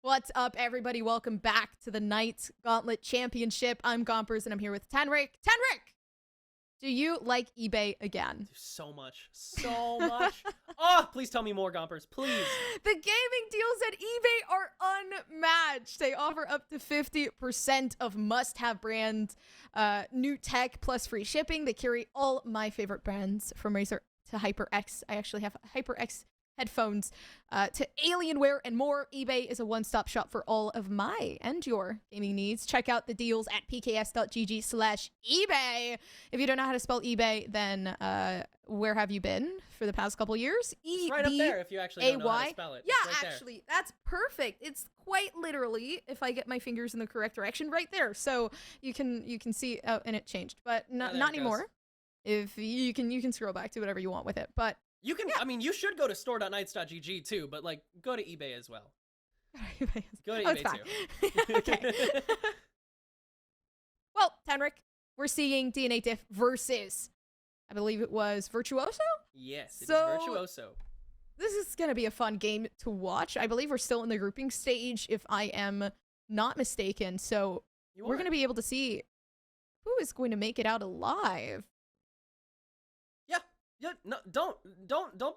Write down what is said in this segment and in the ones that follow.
What's up, everybody? Welcome back to the Knights Gauntlet Championship. I'm Gompers, and I'm here with Tenric. Tenric, do you like eBay again? So much. Oh, please tell me more, Gompers, please. The gaming deals at eBay are unmatched. They offer up to 50% of must-have brands, new tech plus free shipping. They carry all my favorite brands, from Razer to HyperX. I actually have HyperX headphones to Alienware and more. eBay is a one-stop shop for all of my and your gaming needs. Check out the deals at pks.gg/eBay. If you don't know how to spell eBay, then where have you been for the past couple years? It's right up there if you actually don't know how to spell it. Yeah, right actually, that's perfect. It's quite literally, if I get my fingers in the correct direction, right there. So you can see, oh, and it changed, but not anymore. If you can scroll back to whatever you want with it, but you can, yeah. I mean, you should go to store.knights.gg too, but like, go to eBay as well. Go to eBay too. Okay. Well, Tenric, we're seeing DNA Diff versus, I believe it was Virtuoso? Yes, it is Virtuoso. This is going to be a fun game to watch. I believe we're still in the grouping stage, if I am not mistaken. So we're going to be able to see who is going to make it out alive. Yeah, no, don't not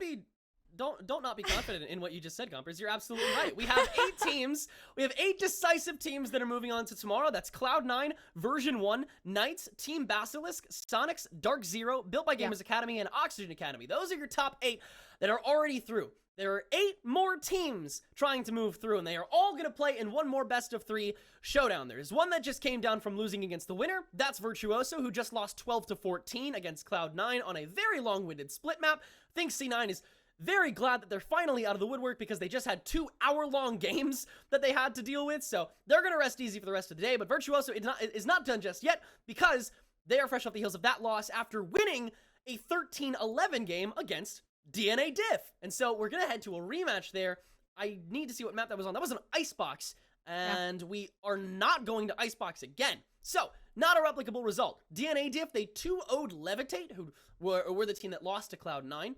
be confident in what you just said, Gompers. You're absolutely right. We have 8 teams. We have 8 decisive teams that are moving on to tomorrow. That's Cloud9, Version 1, Knights, Team Basilisk, Sonics, Dark Zero, Built by Gamers Academy, and Oxygen Academy. Those are your top 8 that are already through. There are 8 more teams trying to move through, and they are all going to play in one more best-of-3 showdown. There is one that just came down from losing against the winner. That's Virtuoso, who just lost 12-14 against Cloud9 on a very long-winded split map. I think C9 is very glad that they're finally out of the woodwork because they just had 2-hour-long games that they had to deal with, so they're going to rest easy for the rest of the day. But Virtuoso is not done just yet because they are fresh off the heels of that loss after winning a 13-11 game against DNA Diff. And so we're going to head to a rematch there. I need to see what map that was on. That was an Icebox, and we are not going to Icebox again. So, not a replicable result. DNA Diff, they 2-0'd Levitate, who were the team that lost to Cloud9.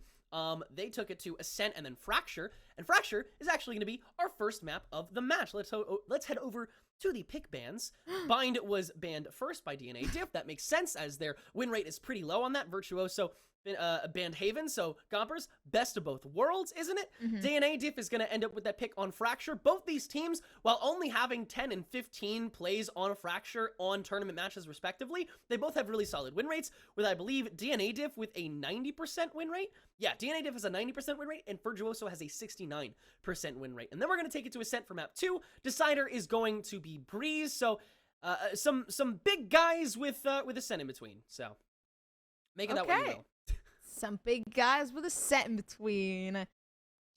They took it to Ascent and then Fracture, and Fracture is actually going to be our first map of the match. Let's head over to the pick bans. Bind was banned first by DNA Diff. That makes sense, as their win rate is pretty low on that. Virtuoso banned Haven, so Gompers, best of both worlds, isn't it? DNA Diff is going to end up with that pick on Fracture. Both these teams, while only having 10 and 15 plays on Fracture on tournament matches respectively, they both have really solid win rates, with, I believe, DNA Diff with a 90% win rate. Yeah, DNA Diff has a 90% win rate, and Virtuoso has a 69% win rate. And then we're going to take it to Ascent for map 2. Decider is going to be Breeze, so some big guys with Ascent in between, so make it that way you will. Some big guys with a set in between,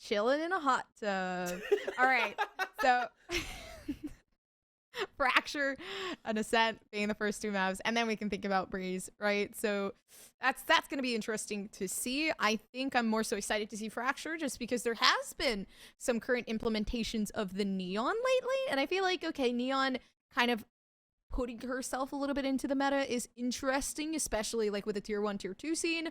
chilling in a hot tub. All right, so Fracture and Ascent being the first 2 maps, and then we can think about Breeze, right? So that's going to be interesting to see. I think I'm more so excited to see Fracture just because there has been some current implementations of the Neon lately, and I feel like, okay, Neon kind of putting herself a little bit into the meta is interesting, especially like with the tier 1, tier 2 scene.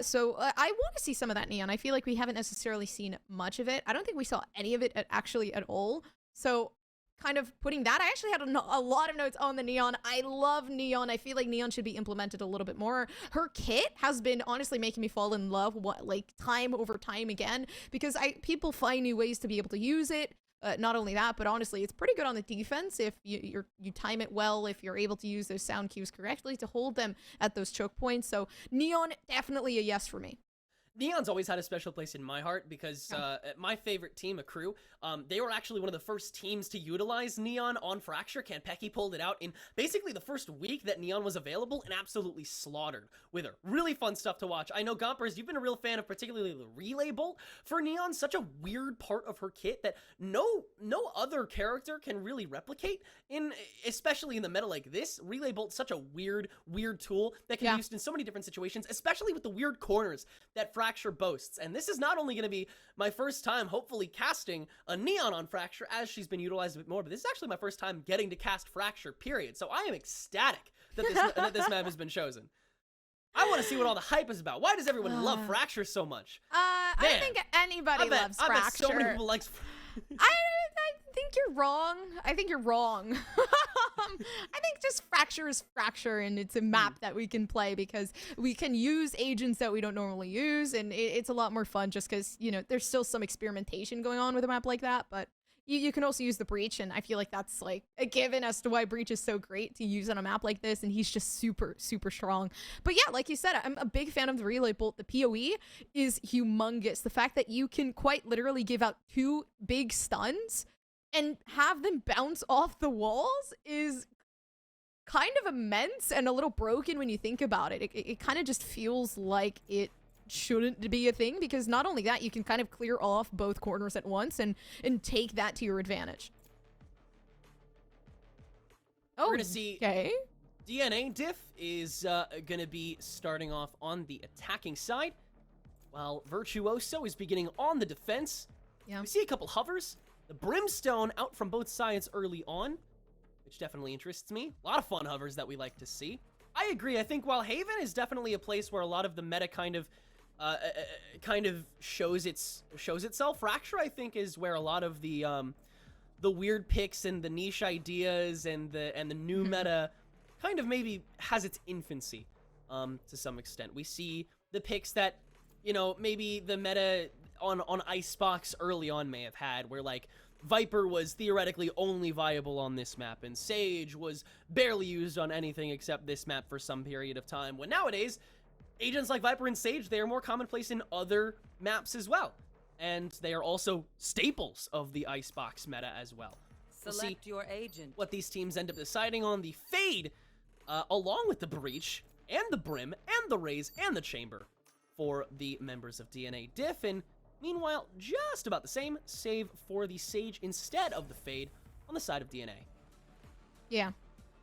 So I want to see some of that Neon. I feel like we haven't necessarily seen much of it. I don't think we saw any of it actually at all. So kind of putting that, I actually had a lot of notes on the Neon. I love Neon. I feel like Neon should be implemented a little bit more. Her kit has been honestly making me fall in love, like time over time again, because people find new ways to be able to use it. Not only that, but honestly, it's pretty good on the defense if you time it well, if you're able to use those sound cues correctly to hold them at those choke points. So Neon, definitely a yes for me. Neon's always had a special place in my heart because my favorite team, Accrue, they were actually one of the first teams to utilize Neon on Fracture. Kanpeki pulled it out in basically the first week that Neon was available and absolutely slaughtered with her. Really fun stuff to watch. I know, Gompers, you've been a real fan of particularly the relay bolt for Neon. Such a weird part of her kit that no other character can really replicate, especially in the meta like this. Relay bolt, such a weird tool that can be used in so many different situations, especially with the weird corners that Fracture boasts. And this is not only going to be my first time hopefully casting a Neon on Fracture, as she's been utilized a bit more, but this is actually my first time getting to cast Fracture, period. So I am ecstatic that this map has been chosen. I want to see what all the hype is about. Why does everyone love Fracture so much? I don't think anybody loves Fracture. I bet so many people like I think you're wrong. I think you're wrong. I think just Fracture is Fracture, and it's a map that we can play because we can use agents that we don't normally use, and it's a lot more fun just because, you know, there's still some experimentation going on with a map like that, but you can also use the Breach, and I feel like that's like a given as to why Breach is so great to use on a map like this, and he's just super, super strong. But yeah, like you said, I'm a big fan of the Relay Bolt. The PoE is humongous. The fact that you can quite literally give out 2 big stuns and have them bounce off the walls is kind of immense and a little broken when you think about it. It kind of just feels like it shouldn't be a thing, because not only that, you can kind of clear off both corners at once and take that to your advantage. We're gonna see okay. DNA Diff is gonna be starting off on the attacking side, while Virtuoso is beginning on the defense. Yeah. We see a couple hovers. The Brimstone out from both sides early on, which definitely interests me. A lot of fun hovers that we like to see. I agree. I think while Haven is definitely a place where a lot of the meta kind of shows itself, Fracture, I think, is where a lot of the weird picks and the niche ideas and the new meta kind of maybe has its infancy to some extent. We see the picks that, you know, maybe the meta on Icebox early on may have had, where like Viper was theoretically only viable on this map, and Sage was barely used on anything except this map for some period of time, when nowadays agents like Viper and Sage, they are more commonplace in other maps as well, and they are also staples of the Icebox meta as well. Select your agent. What these teams end up deciding on. The Fade, along with the Breach and the Brim and the Raze and the Chamber for the members of DNA Diff, and meanwhile, just about the same, save for the Sage instead of the Fade on the side of DNA. Yeah.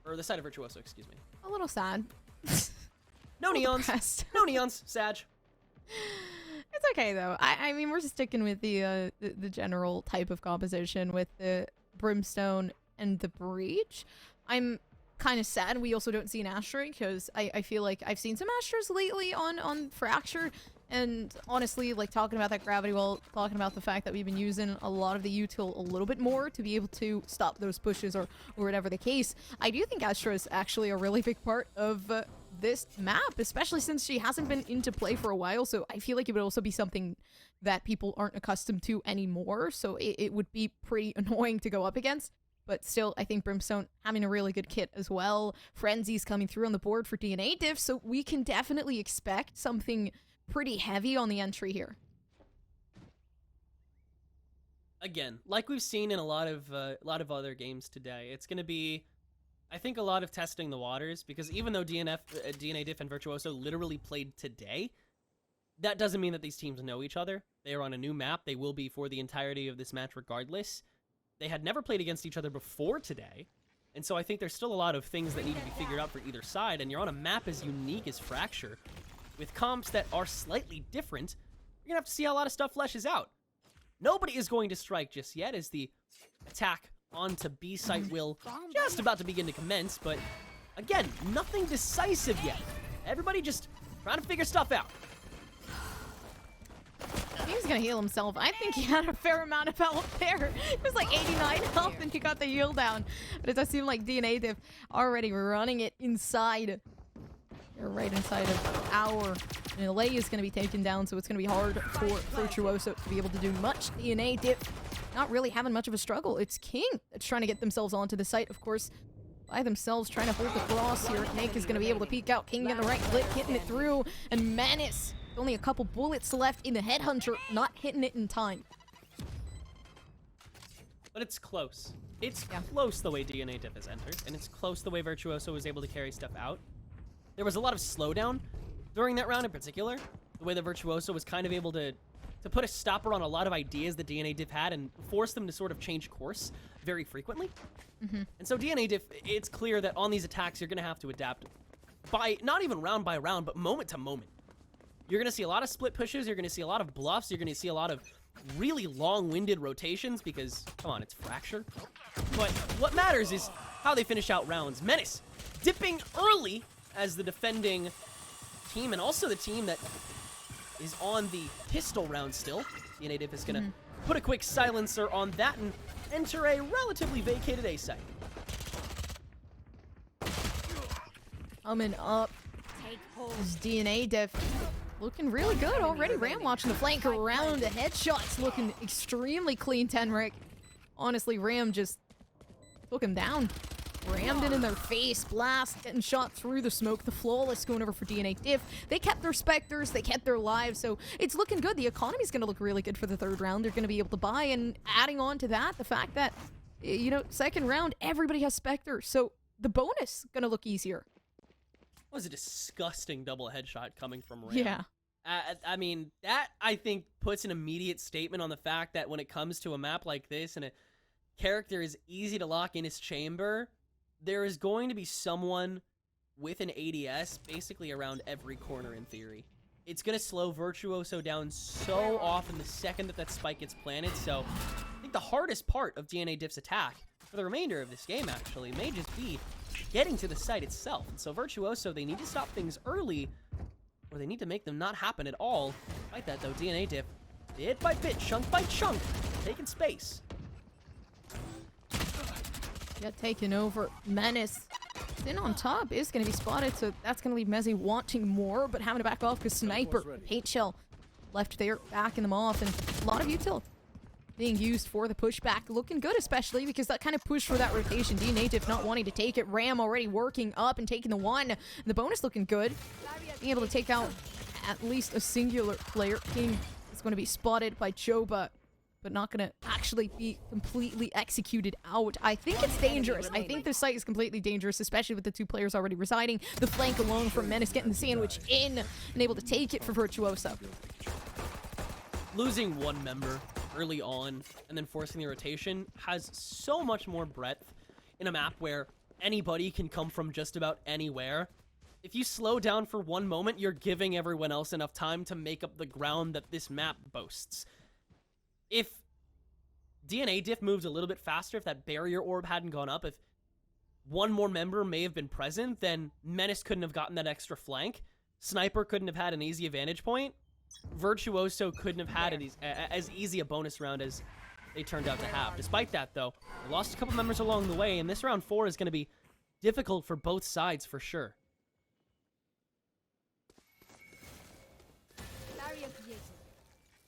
Or the side of Virtuoso, excuse me. A little sad. No neons. Depressed. No neons, Sag. It's okay though. I mean, we're just sticking with the general type of composition with the Brimstone and the Breach. I'm kind of sad we also don't see an Astra, because I feel like I've seen some Astras lately on Fracture, and honestly, like, talking about that gravity wall, talking about the fact that we've been using a lot of the util a little bit more to be able to stop those pushes or whatever the case, I do think Astra is actually a really big part of this map, especially since she hasn't been into play for a while, so I feel like it would also be something that people aren't accustomed to anymore, so it would be pretty annoying to go up against. But still, I think Brimstone having a really good kit as well. Frenzy's coming through on the board for DNA Diff, so we can definitely expect something pretty heavy on the entry here. Again, like we've seen in a lot of other games today, it's going to be, I think, a lot of testing the waters, because even though DNA Diff and Virtuoso literally played today, that doesn't mean that these teams know each other. They are on a new map. They will be for the entirety of this match regardless. They had never played against each other before today, and so I think there's still a lot of things that need to be figured out for either side, and you're on a map as unique as Fracture, with comps that are slightly different. You're gonna have to see how a lot of stuff fleshes out. Nobody is going to strike just yet, as the attack onto B site will just about to begin to commence, but again, nothing decisive yet. Everybody just trying to figure stuff out. He was gonna heal himself. I think he had a fair amount of health there. It was like 89 health and he got the heal down. But it does seem like DNA Diff already running it inside. They're right inside of our LA is gonna be taken down, so it's gonna be hard for Virtuoso to be able to do much. DNA Diff not really having much of a struggle. It's King that's trying to get themselves onto the site, of course, by themselves, trying to hold the cross here. Nick is gonna be able to peek out. King getting the right click, hitting it through, and Menace. Only a couple bullets left in the Headhunter, not hitting it in time. But it's close. It's close the way DNA Diff has entered, and it's close the way Virtuoso was able to carry stuff out. There was a lot of slowdown during that round in particular, the way that Virtuoso was kind of able to put a stopper on a lot of ideas that DNA Diff had and force them to sort of change course very frequently. And so DNA Diff, it's clear that on these attacks, you're going to have to adapt by, not even round by round, but moment to moment. You're going to see a lot of split pushes, you're going to see a lot of bluffs, you're going to see a lot of really long-winded rotations because, come on, it's Fracture. But what matters is how they finish out rounds. Menace dipping early as the defending team, and also the team that is on the pistol round still. DNA Diff is going to put a quick silencer on that, and enter a relatively vacated A site. Coming up is DNA Diff. Looking really good already. Ram watching the flank around. The headshots looking extremely clean, Tenric. Honestly, Ram just took him down. Rammed it in their face. Blast getting shot through the smoke. The Flawless going over for DNA Diff. They kept their Spectres. They kept their lives. So it's looking good. The economy's going to look really good for the third round. They're going to be able to buy. And adding on to that, the fact that, you know, second round, everybody has Spectres. So the bonus going to look easier. That was a disgusting double headshot coming from Ram. Yeah. I mean, that, I think, puts an immediate statement on the fact that when it comes to a map like this and a character is easy to lock in his chamber, there is going to be someone with an ADS basically around every corner in theory. It's going to slow Virtuoso down so often the second that spike gets planted. So I think the hardest part of DNA Diff's attack for the remainder of this game actually may just be getting to the site itself. And so Virtuoso, they need to stop things early or they need to make them not happen at all. Despite that though, DNA Diff, bit by bit, chunk by chunk, taking space. Get taken over. Menace in on top is going to be spotted, so that's going to leave Mezzy wanting more, but having to back off because Sniper, Paint Shell left there, backing them off, and a lot of util being used for the pushback. Looking good, especially because that kind of push for that rotation. DNA Diff not wanting to take it. Ram already working up and taking the one. And the bonus looking good. Being able to take out at least a singular player. King is going to be spotted by Joba, but not going to actually be completely executed out. I think it's dangerous. I think this site is completely dangerous, especially with the two players already residing. The flank alone from Menace getting the sandwich in and able to take it for Virtuoso. Losing one member early on and then forcing the rotation has so much more breadth in a map where anybody can come from just about anywhere. If you slow down for one moment, you're giving everyone else enough time to make up the ground that this map boasts. If DNA Diff moved a little bit faster, if that barrier orb hadn't gone up, if one more member may have been present, then Menace couldn't have gotten that extra flank. Sniper couldn't have had an easy advantage point. Virtuoso couldn't have had as easy a bonus round as they turned out to have. Despite that, though, they lost a couple members along the way, and this round 4 is going to be difficult for both sides for sure.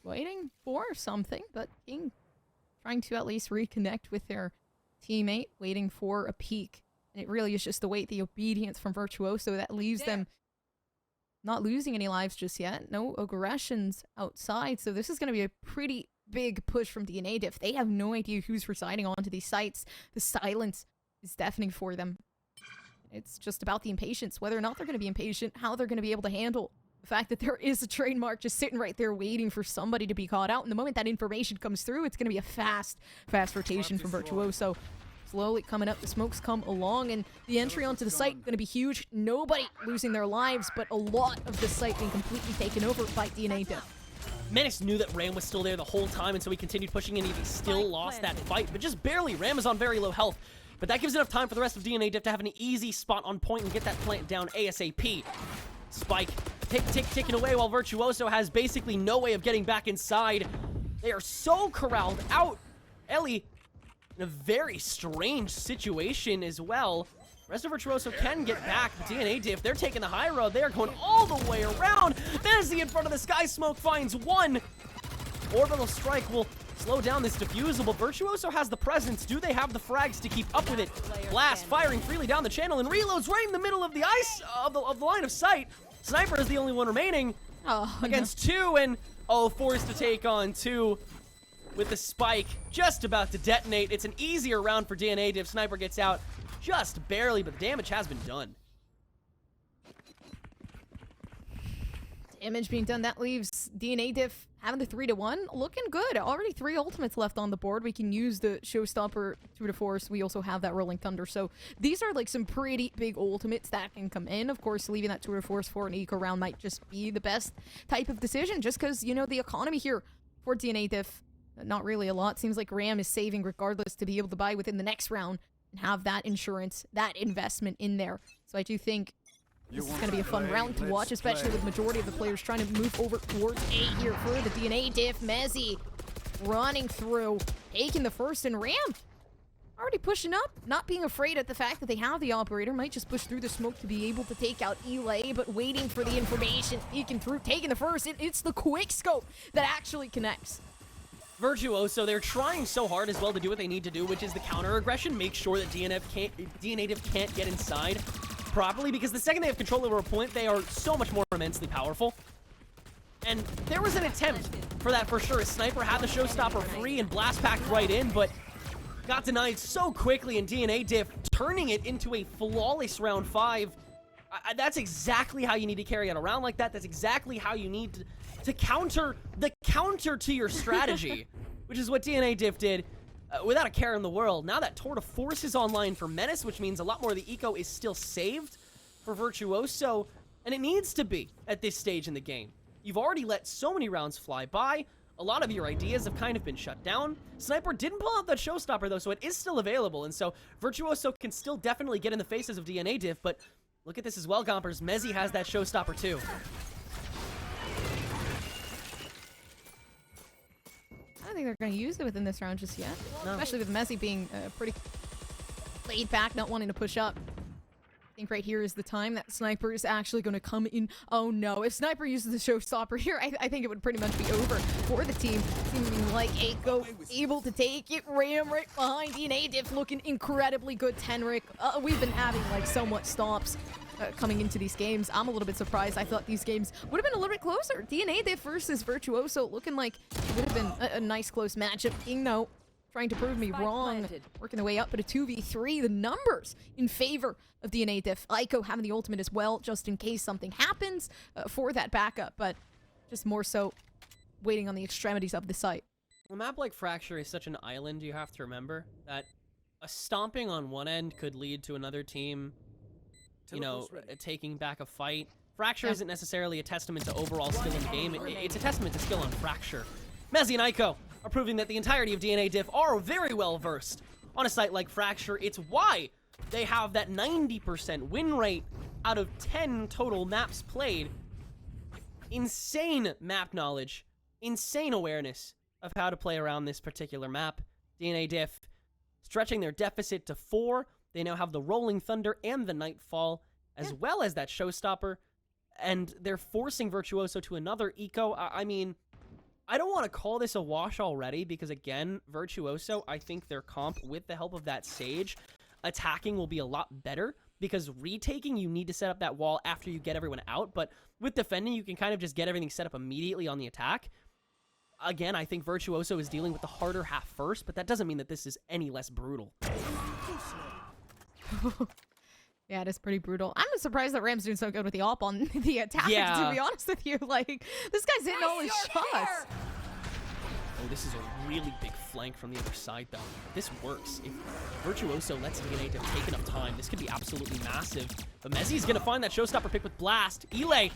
Waiting for something, but King trying to at least reconnect with their teammate, waiting for a peek. And it really is just the wait, the obedience from Virtuoso that leaves them not losing any lives just yet. No aggressions outside, so this is going to be a pretty big push from DNA Diff. They have no idea who's residing onto these sites. The silence is deafening for them. It's just about the impatience, whether or not they're going to be impatient, how they're going to be able to handle the fact that there is a trademark just sitting right there waiting for somebody to be caught out. And the moment that information comes through, it's going to be a fast rotation from Virtuoso. Slowly coming up, the smokes come along, and the entry onto the site going to be huge. Nobody losing their lives, but a lot of the site being completely taken over by DNA Diff. Menace knew that Ram was still there the whole time, and so he continued pushing, and he still lost that fight, but just barely. Ram is on very low health, but that gives enough time for the rest of DNA Diff to have an easy spot on point and get that plant down ASAP. Spike ticking away while Virtuoso has basically no way of getting back inside. They are so corralled out. Ellie in a very strange situation as well. The rest of Virtuoso can get back, but DNA Diff, they're taking the high road. They are going all the way around. Fantasy in front of the Sky Smoke finds one. Orbital Strike will slow down this defusal, but Virtuoso has the presence. Do they have the frags to keep up with it? Blast firing freely down the channel and reloads right in the middle of the ice, of the line of sight. Sniper is the only one remaining against two, and forced to take on two with the spike just about to detonate. It's an easier round for DNA Diff. Sniper gets out just barely, but the damage has been done. Damage being done, that leaves DNA Diff having the 3-1. Looking good. Already 3 ultimates left on the board. We can use the Showstopper Tour de Force. We also have that Rolling Thunder. So these are like some pretty big ultimates that can come in. Of course, leaving that Tour de Force for an eco round might just be the best type of decision, just because, you know, the economy here for DNA Diff, not really a lot. Seems like Ram is saving regardless to be able to buy within the next round and have that insurance, that investment in there. So I do think this is going to be a fun round to watch, especially with the majority of the players trying to move over towards A here for the DNA Diff. Mezzy running through, taking the first and ramp. Already pushing up, not being afraid at the fact that they have the operator. Might just push through the smoke to be able to take out Elay, but waiting for the information, peeking through, taking the first. It's the quick scope that actually connects. Virtuoso, they're trying so hard as well to do what they need to do, which is the counter aggression. Make sure that DNAtive can't get inside properly, because the second they have control over a point, they are so much more immensely powerful. And there was an attempt for that for sure. Sniper had the showstopper free and blast packed right in, but got denied so quickly, and DIFF turning it into a flawless round 5. That's exactly how you need to carry out a round like that. That's exactly how you need to counter the counter to your strategy, which is what DIFF did without a care in the world. Now that Tour de Force is online for Menace, which means a lot more of the eco is still saved for Virtuoso, and it needs to be at this stage in the game. You've already let so many rounds fly by. A lot of your ideas have kind of been shut down. Sniper didn't pull out that showstopper, though, so it is still available. And so Virtuoso can still definitely get in the faces of DIFF, but look at this as well, Gompers. Mezzi has that showstopper, too. I don't think they're going to use it within this round just yet. No. Especially with Mezzi being pretty laid back, not wanting to push up. I think right here is the time that Sniper is actually going to come in. Oh no, if Sniper uses the showstopper here, I think it would pretty much be over for the team. Seeming like Aiko able to take it. Ram right behind DIFF looking incredibly good. Tenric, we've been having like so much stops coming into these games. I'm a little bit surprised. I thought these games would have been a little bit closer. DIFF versus Virtuoso looking like it would have been a nice close matchup. Ingno trying to prove me wrong. Working the way up, but a 2v3. The numbers in favor of DIFF. Aiko having the ultimate as well, just in case something happens for that backup, but just more so waiting on the extremities of the site. A map like Fracture is such an island, you have to remember that a stomping on one end could lead to another team, you know, taking back a fight. Fracture isn't necessarily a testament to overall skill in the game. It's a testament to skill on Fracture. Mezzi and Aiko are proving that the entirety of DIFF are very well versed on a site like Fracture. It's why they have that 90% win rate out of 10 total maps played. Insane map knowledge, insane awareness of how to play around this particular map. DIFF stretching their deficit to 4. They now have the Rolling Thunder and the Nightfall, as well as that showstopper, and they're forcing Virtuoso to another eco. I mean, I don't want to call this a wash already, because again, Virtuoso, I think their comp, with the help of that Sage, attacking will be a lot better, because retaking, you need to set up that wall after you get everyone out, but with defending, you can kind of just get everything set up immediately on the attack. Again, I think Virtuoso is dealing with the harder half first, but that doesn't mean that this is any less brutal. Yeah, it is pretty brutal. I'm surprised that Ram's doing so good with the op on the attack, to be honest with you. Like, this guy's hitting all his shots. Oh, this is a really big flank from the other side, though. This works. If Virtuoso lets DIFF take enough time, this could be absolutely massive. But Mezzi's going to find that showstopper pick with Blast. Elay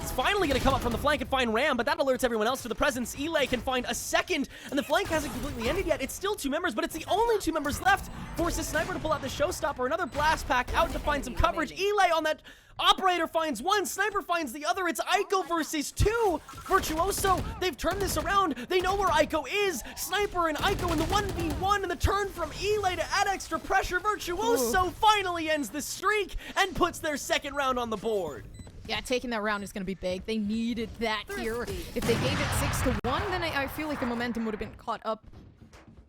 is finally going to come up from the flank and find Ram, but that alerts everyone else to the presence. Elay can find a second, and the flank hasn't completely ended yet. It's still 2 members, but it's the only 2 members left. Forces Sniper to pull out the showstopper. Another Blast pack out to find some coverage. Elay on that operator finds one. Sniper finds the other. It's Aiko versus 2. Virtuoso, they've turned this around. They know where Aiko is. Sniper and Aiko in the 1v1, and the turn from Elay to add extra pressure. Virtuoso finally ends the streak and puts their second round on the board. Yeah, taking that round is going to be big. They needed that here. If they gave it 6-1, then I feel like the momentum would have been caught up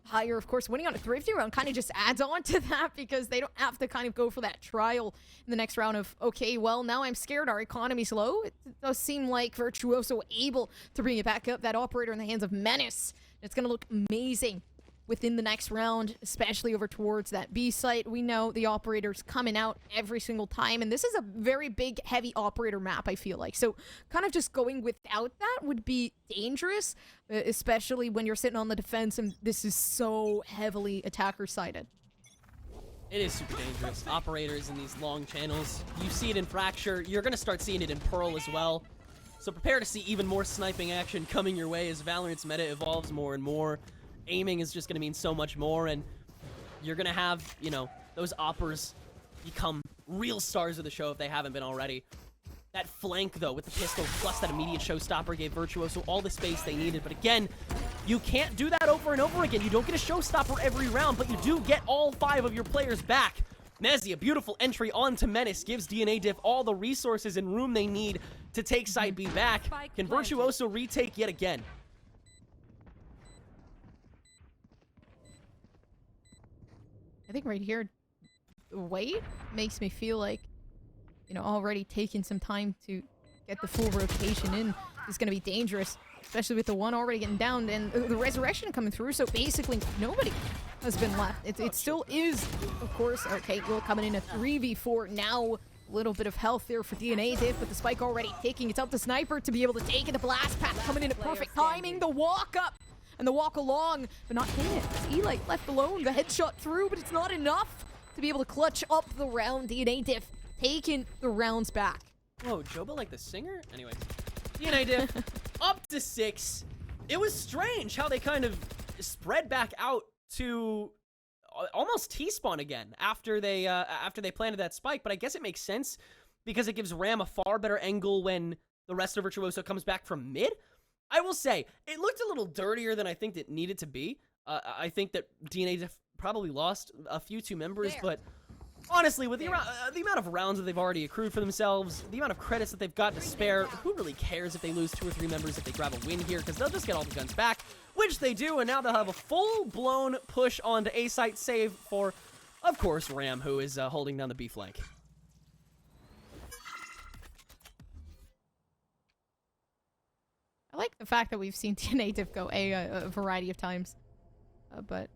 higher. Of course, winning on a thrifty round kind of just adds on to that, because they don't have to kind of go for that trial in the next round of, okay, well, now I'm scared, our economy's low. It does seem like Virtuoso able to bring it back up. That operator in the hands of Menace. It's going to look amazing within the next round, especially over towards that B site. We know the operator's coming out every single time, and this is a very big, heavy operator map, I feel like. So kind of just going without that would be dangerous, especially when you're sitting on the defense and this is so heavily attacker-sided. It is super dangerous. Operators in these long channels. You see it in Fracture. You're going to start seeing it in Pearl as well. So prepare to see even more sniping action coming your way as Valorant's meta evolves more and more. Aiming is just going to mean so much more, and you're going to have, you know, those oppers become real stars of the show if they haven't been already. That flank, though, with the pistol plus that immediate showstopper gave Virtuoso all the space they needed. But again, You can't do that over and over again. You don't get a showstopper every round, but you do get all 5 of your players back. Mezzy, a beautiful entry onto Menace, gives DNA Diff all the resources and room they need to take side B back. Can Virtuoso retake yet again? I think right here, the wait makes me feel like, you know, already taking some time to get the full rotation in is going to be dangerous, especially with the one already getting down and the resurrection coming through. So basically, nobody has been left. It still is, of course. Okay, Will coming in a 3v4 now. A little bit of health there for DNA Diff, but the spike already taking. It's up to Sniper to be able to take it. The blast path coming in at perfect timing. The walk up and the walk along, but not hitting it. Eli left alone. The headshot through, but it's not enough to be able to clutch up the round. DNA Diff taking the rounds back. Whoa, Joba like the singer? Anyway, DNA Diff up to 6. It was strange how they kind of spread back out to almost T-spawn again after they planted that spike, but I guess it makes sense because it gives Ram a far better angle when the rest of Virtuoso comes back from mid. I will say, it looked a little dirtier than I think it needed to be. I think that DNA Diff probably lost a few two members, but honestly, with the amount of rounds that they've already accrued for themselves, the amount of credits that they've got to spare, who really cares if they lose 2 or 3 members if they grab a win here, because they'll just get all the guns back, which they do, and now they'll have a full-blown push onto A-site save for, of course, Ram, who is holding down the B flank. I like the fact that we've seen DNA Diff go a variety of times, but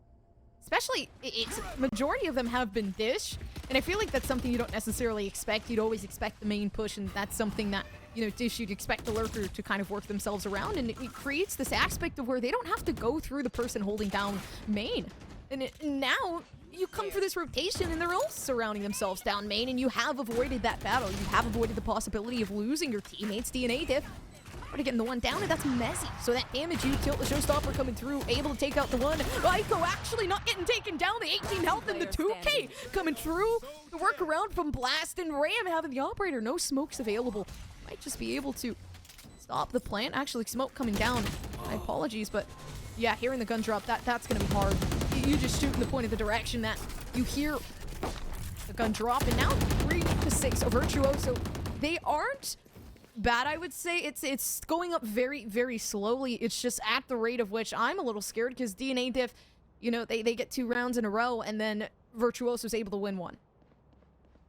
especially, it's majority of them have been Dish, and I feel like that's something you don't necessarily expect. You'd always expect the main push, and that's something that, you know, Dish, you'd expect the lurker to kind of work themselves around, and it creates this aspect of where they don't have to go through the person holding down main. And now, you come for this rotation, and they're all surrounding themselves down main, and you have avoided that battle. You have avoided the possibility of losing your teammates. DNA Diff already getting the one down, and that's messy. So that damage, you tilt the showstopper coming through, able to take out the one. Aiko actually not getting taken down. The 18 health and the 2K coming through. The workaround from Blast and Ram having the operator. No smokes available. Might just be able to stop the plant. Actually, smoke coming down. My apologies, but yeah, hearing the gun drop, that's gonna be hard. You just shoot in the point of the direction that you hear the gun drop, and now 3-6. So Virtuoso, they aren't bad, I would say. It's going up very, very slowly. It's just at the rate of which I'm a little scared, because DNA Diff, you know, they get 2 rounds in a row, and then Virtuoso's able to win 1.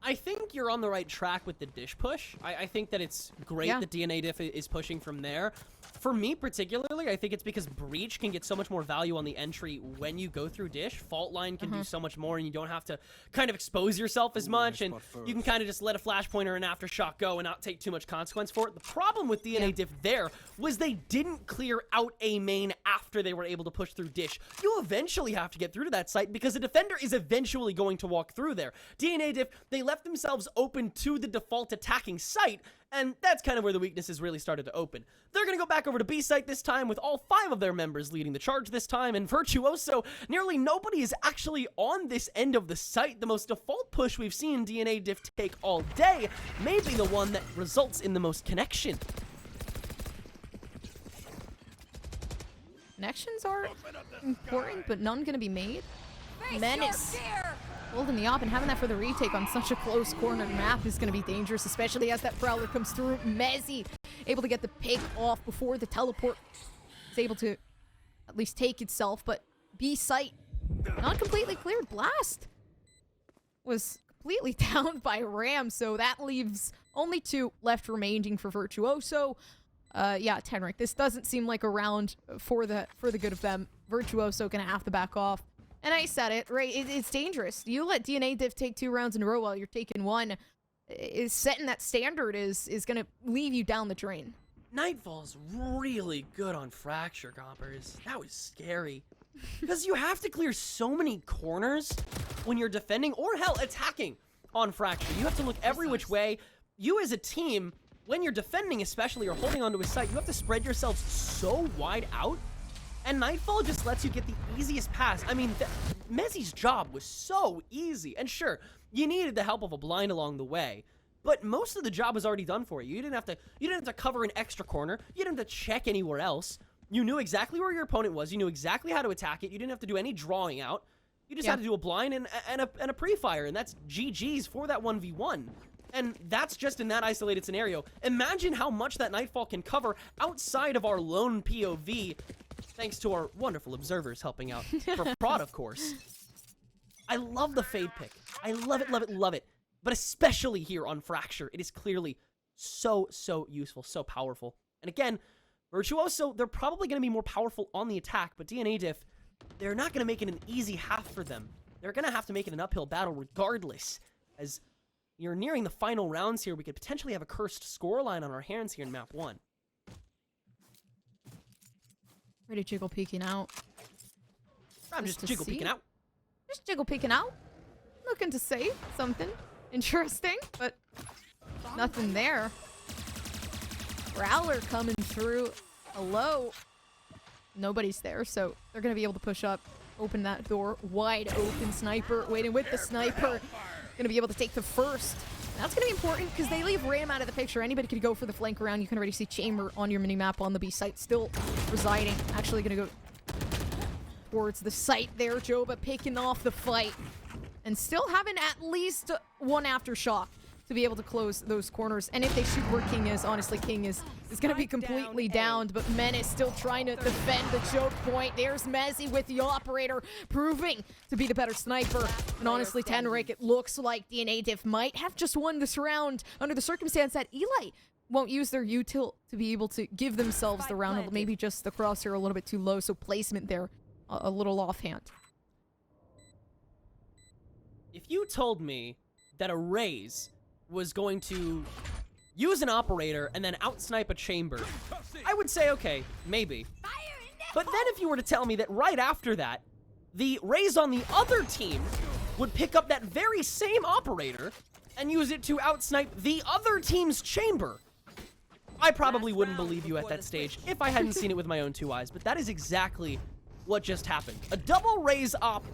I think you're on the right track with the Dish push. I think that it's great that DNA Diff is pushing from there. For me particularly, I think it's because Breach can get so much more value on the entry when you go through Dish. Fault Line can do so much more, and you don't have to kind of expose yourself as much, and you can kind of just let a flashpoint or an aftershock go and not take too much consequence for it. The problem with DNA Diff there was they didn't clear out a main after they were able to push through Dish. You eventually have to get through to that site because the defender is eventually going to walk through there. DNA Diff, they left themselves open to the default attacking site, and that's kind of where the weaknesses really started to open. They're going to go back over to B site this time with all 5 of their members leading the charge this time, and Virtuoso, nearly nobody is actually on this end of the site. The most default push we've seen DNA Diff take all day may be the one that results in the most connection. Connections are important, but none going to be made. Menace holding the op, and having that for the retake on such a close corner map is going to be dangerous, especially as that Prowler comes through. Mezzy able to get the pick off before the teleport is able to at least take itself, but B site not completely cleared. Blast was completely downed by Ram, so that leaves only 2 left remaining for Virtuoso. Yeah, Tenric, this doesn't seem like a round for the good of them. Virtuoso gonna have to back off. And I said it, right? It's dangerous. You let DNA Diff take 2 rounds in a row while you're taking 1. Is setting that standard is going to leave you down the drain. Nightfall's really good on Fracture, Gompers. That was scary. Because you have to clear so many corners when you're defending, or hell, attacking on Fracture. You have to look every which way. You as a team, when you're defending especially, or holding onto a site, you have to spread yourselves so wide out. And Nightfall just lets you get the easiest pass. I mean, Mezzy's job was so easy. And sure, you needed the help of a blind along the way, but most of the job was already done for you. You didn't have to cover an extra corner. You didn't have to check anywhere else. You knew exactly where your opponent was. You knew exactly how to attack it. You didn't have to do any drawing out. You just had to do a blind and a pre-fire, and that's GG's for that 1v1. And that's just in that isolated scenario. Imagine how much that Nightfall can cover outside of our lone POV, thanks to our wonderful observers helping out. For Prod, of course. I love the fade pick. I love it, love it, love it. But especially here on Fracture, it is clearly so useful, so powerful. And again, Virtuoso, they're probably going to be more powerful on the attack, but DNA Diff, they're not going to make it an easy half for them. They're going to have to make it an uphill battle regardless, as you're nearing the final rounds here. We could potentially have a cursed scoreline on our hands here in map 1. Pretty jiggle peeking out. I'm just jiggle peeking out. Just jiggle peeking out. Looking to say something interesting, but nothing there. Growler coming through. Hello. Nobody's there, so they're going to be able to push up, open that door. Wide open. Sniper waiting with the sniper. Going to be able to take the first. That's going to be important because they leave Ram out of the picture. Anybody could go for the flank around. You can already see Chamber on your minimap on the B site still residing. Actually going to go towards the site there. Joba picking off the fight and still having at least one aftershock to be able to close those corners. And if they shoot where King is, honestly, King is going to be completely downed, but Menace still trying to defend the choke point. There's Mezzy with the operator, proving to be the better sniper. And honestly, Tenric, it looks like DNA Diff might have just won this round under the circumstance that Eli won't use their util to be able to give themselves the round. Maybe just the crosshair a little bit too low, so placement there a little offhand. If you told me that a Raze was going to use an operator and then outsnipe a chamber, I would say, okay, maybe. But then if you were to tell me that right after that, the Raze on the other team would pick up that very same operator and use it to outsnipe the other team's chamber, I probably wouldn't believe you at that stage if I hadn't seen it with my own 2 eyes. But that is exactly what just happened. A double Raze op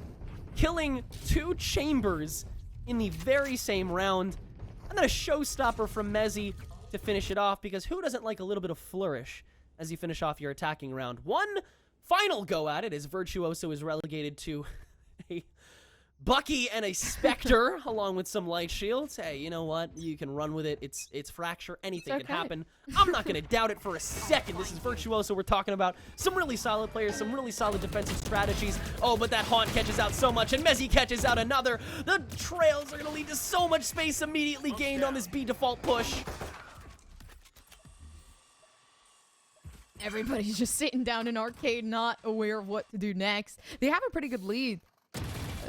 killing 2 chambers in the very same round. And then a showstopper from Mezzy to finish it off, because who doesn't like a little bit of flourish as you finish off your attacking round? One final go at it as Virtuoso is relegated to a Bucky and a Spectre along with some light shields. Hey, you know what? You can run with it. It's Fracture. Anything can happen. I'm not going to doubt it for a second. This is Virtuoso we're talking about. Some really solid players, some really solid defensive strategies. Oh, but that Haunt catches out so much, and Mezzy catches out another. The trails are going to lead to so much space immediately gained on this B default push. Everybody's just sitting down in arcade, not aware of what to do next. They have a pretty good lead.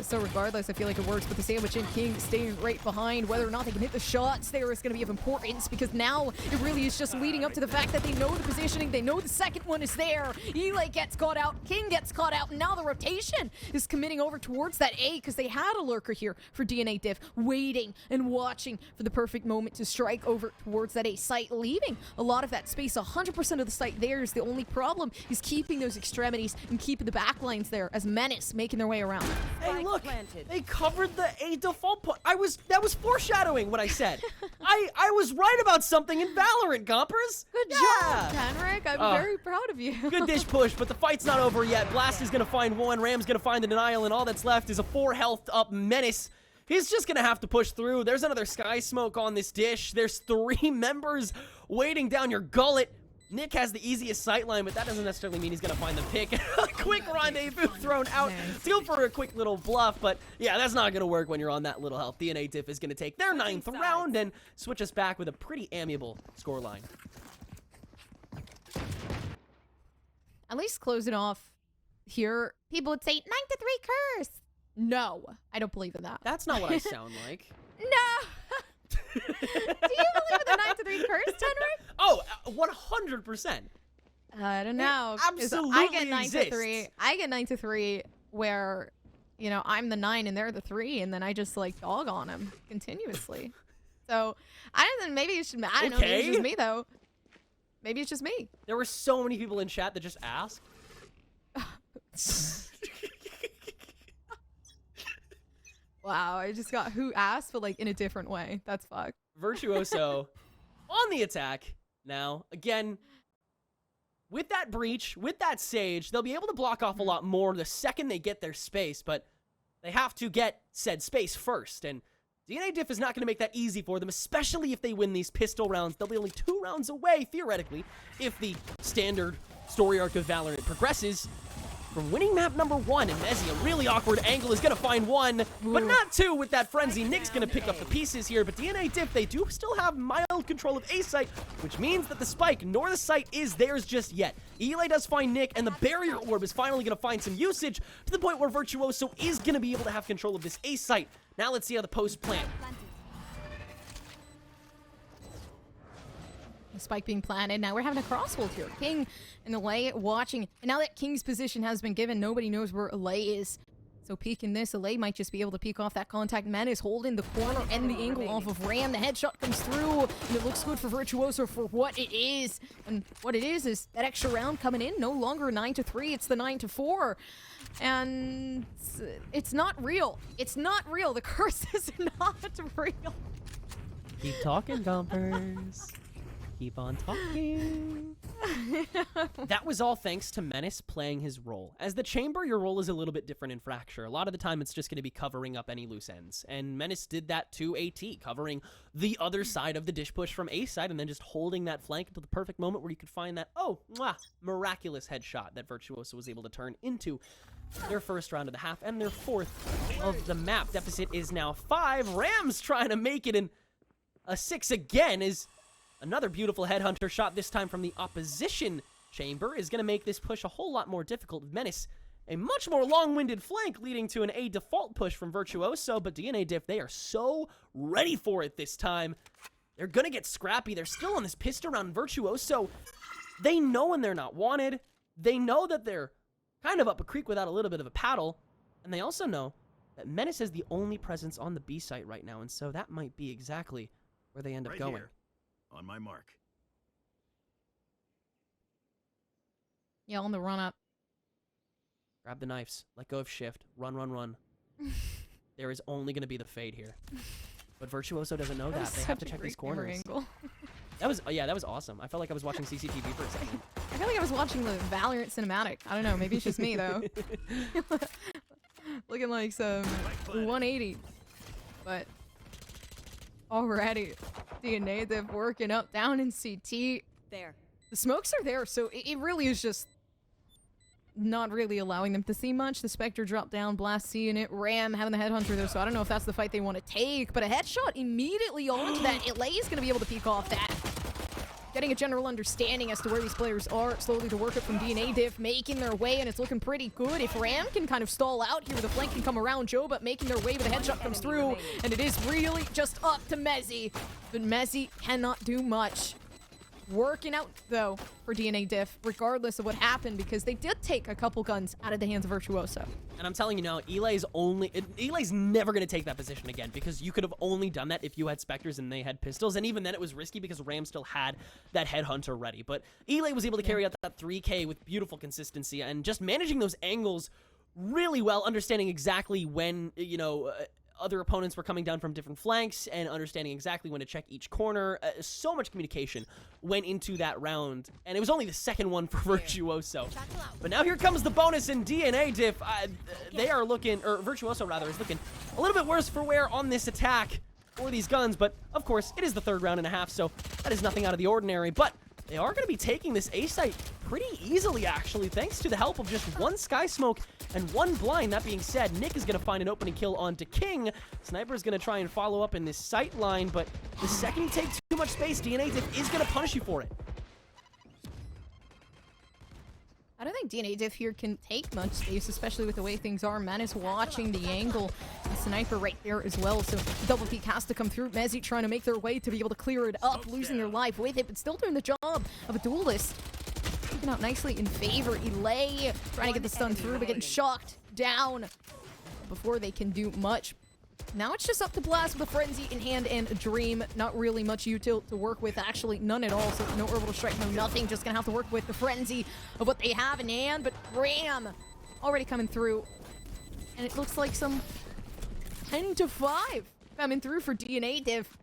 So regardless, I feel like it works, but the sandwich and King staying right behind. Whether or not they can hit the shots there is going to be of importance, because now it really is just leading up to the fact that they know the positioning, they know the second one is there. Eli gets caught out, King gets caught out, and now the rotation is committing over towards that A, because they had a lurker here for DNA Diff, waiting and watching for the perfect moment to strike over towards that A site, leaving a lot of that space. 100% of the site there is the only problem is keeping those extremities and keeping the backlines there as Menace making their way around. Hey, look, they covered the A default point. That was foreshadowing what I said. I was right about something in Valorant, Gompers. Good job, Tenric. I'm very proud of you. Good dish push, but the fight's not over yet. Blast is gonna find one, Ram's gonna find the denial, and all that's left is a 4 health up Menace. He's just gonna have to push through. There's another Sky Smoke on this dish. There's 3 members waiting down your gullet. Nick has the easiest sightline, but that doesn't necessarily mean he's going to find the pick. A quick rendezvous thrown out to go for a quick little bluff, but yeah, that's not going to work when you're on that little health. DNA Diff is going to take their 9th round and switch us back with a pretty amiable scoreline. At least close it off here. People would say 9-3 curse. No, I don't believe in that. That's not what I sound like. No. Do you believe in the 9-3 curse, Tenric? Oh, 100%. I don't know. It absolutely I get 9-3. exists. I get 9-3 where, you know, I'm the 9 and they're the 3, and then I just like dog on them continuously. So I don't know. Maybe it's just, I don't know. Maybe it's just me though. Maybe it's just me. There were so many people in chat that just asked. Wow, I just got who asked, but like in a different way. That's fucked. Virtuoso on the attack now. Again, with that breach, with that sage, they'll be able to block off a lot more the second they get their space, but they have to get said space first, and DNA Diff is not going to make that easy for them, especially if they win these pistol rounds. They'll be only 2 rounds away, theoretically, if the standard story arc of Valorant progresses, from winning map number 1. And Mezzy, a really awkward angle, is going to find 1, but not 2 with that frenzy. Nick's going to pick up the pieces here, but DNA Diff, they do still have mild control of A site, which means that the spike nor the site is theirs just yet. Eli does find Nick, and the barrier orb is finally going to find some usage to the point where Virtuoso is going to be able to have control of this A site. Now let's see how the post plant. Spike being planted. Now we're having a crosshold here. King and Alay watching. And now that King's position has been given, nobody knows where Alay is. So peeking this, Alay might just be able to peek off that contact. Menace holding the corner and the angle off of Ram. The headshot comes through, and it looks good for Virtuoso for what it is. And what it is that extra round coming in. No longer 9-3, it's the 9-4. And it's not real. It's not real. The curse is not real. Keep talking, Gompers. Keep on talking. That was all thanks to Menace playing his role. As the Chamber, your role is a little bit different in Fracture. A lot of the time, it's just going to be covering up any loose ends. And Menace did that to AT, covering the other side of the dish push from A side, and then just holding that flank until the perfect moment where you could find that, miraculous headshot that Virtuoso was able to turn into their first round of the half and their 4th of the map. Deficit is now 5. Rams trying to make it, and a 6 again is another beautiful headhunter shot, this time from the opposition chamber, is going to make this push a whole lot more difficult. Menace, a much more long-winded flank, leading to an A default push from Virtuoso, but DNA Diff, they are so ready for it this time. They're going to get scrappy. They're still on this pistol round. Virtuoso, they know when they're not wanted. They know that they're kind of up a creek without a little bit of a paddle, and they also know that Menace is the only presence on the B site right now, and so that might be exactly where they end up going. Here. On my mark. Yeah, on the run up. Grab the knives. Let go of shift. Run, run, run. There is only going to be the fade here. But Virtuoso doesn't know that. They have to check these corners. That was awesome. I felt like I was watching CCTV for a second. I feel like I was watching the Valorant cinematic. I don't know. Maybe it's just me, though. Looking like some 180. But already, DNA, they're working up down in CT. There. The smokes are there, so it really is just not really allowing them to see much. The Spectre dropped down, Blast seeing it, Ram having the Headhunter though, so I don't know if that's the fight they want to take, but a headshot immediately onto that. Ilay is going to be able to peek off that. Getting a general understanding as to where these players are, slowly to work up from DNA Diff, making their way, and it's looking pretty good. If Ram can kind of stall out here, the flank can come around Joe, but making their way with a headshot comes through, and it is really just up to Mezzy. But Mezzy cannot do much. Working out, though, for DNA Diff, regardless of what happened, because they did take a couple guns out of the hands of Virtuoso. And I'm telling you now, Eli's never going to take that position again, because you could have only done that if you had Spectres and they had pistols, and even then it was risky because Ram still had that Headhunter ready. But Eli was able to carry out that 3K with beautiful consistency, and just managing those angles really well, understanding exactly when, other opponents were coming down from different flanks and understanding exactly when to check each corner. So much communication went into that round, and it was only the second one for Virtuoso. But now here comes the bonus in DNA Diff. They are looking, or Virtuoso rather, is looking a little bit worse for wear on this attack for these guns, but of course it is the 3rd round and a half, so that is nothing out of the ordinary. But they are going to be taking this A site pretty easily, actually, thanks to the help of just 1 Sky Smoke and 1 blind. That being said, Nick is going to find an opening kill onto King. Sniper is going to try and follow up in this sight line, but the second you take too much space, DNA Diff is going to punish you for it. I don't think DNA Diff here can take much space, especially with the way things are. Man is watching the angle. The Sniper right there as well, so double peek has to come through. Mezzy trying to make their way to be able to clear it up, losing their life with it, but still doing the job of a duelist. Taking out nicely in favor. Elay trying to get the stun through, but getting shocked down before they can do much. Now it's just up to Blast with a Frenzy in hand and a Dream. Not really much util to work with, actually none at all. So no Orbital Strike, no nothing. Just gonna have to work with the Frenzy of what they have in hand. But Ram already coming through. And it looks like some 10-5 coming through for DNA Diff.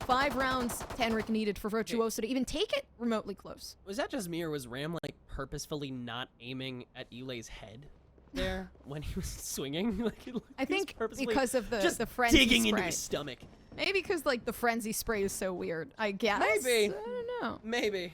5 rounds, 10 Rick needed for Virtuoso to even take it remotely close. Was that just me, or was Ram, like, purposefully not aiming at Yulei's head there when he was swinging. Like, I think purposefully because of just the frenzy digging spray. into his stomach. Maybe because like the frenzy spray is so weird. I guess. Maybe. I don't know. Maybe.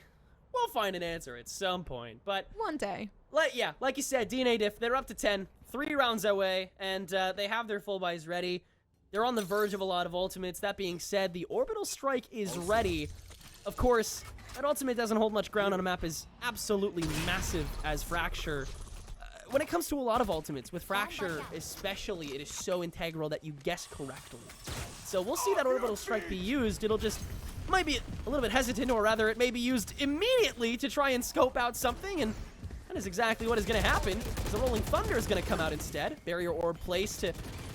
We'll find an answer at some point. But One day. yeah, like you said, DNA Diff, they're up to 10, 3 rounds away, and they have their full buys ready. They're on the verge of a lot of ultimates. That being said, the orbital strike is ready. Of course, that ultimate doesn't hold much ground on a map as absolutely massive as Fracture. When it comes to a lot of ultimates, with Fracture especially, it is so integral that you guess correctly. So we'll see that orbital strike be used. It'll just might be a little bit hesitant, or rather it may be used immediately to try and scope out something, and that is exactly what is going to happen. The Rolling Thunder is going to come out instead. Barrier orb placed to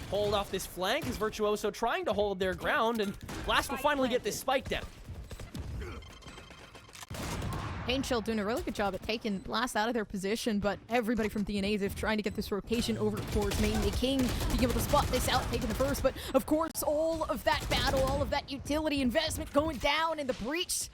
hold off this flank as Virtuoso trying to hold their ground, and Blast will finally get this spike down. Pain Chill doing a really good job at taking Blast out of their position, but everybody from DNA Diff trying to get this rotation over towards Main the King, being able to spot this out, taking the first, but of course all of that battle, all of that utility investment going down, and the breach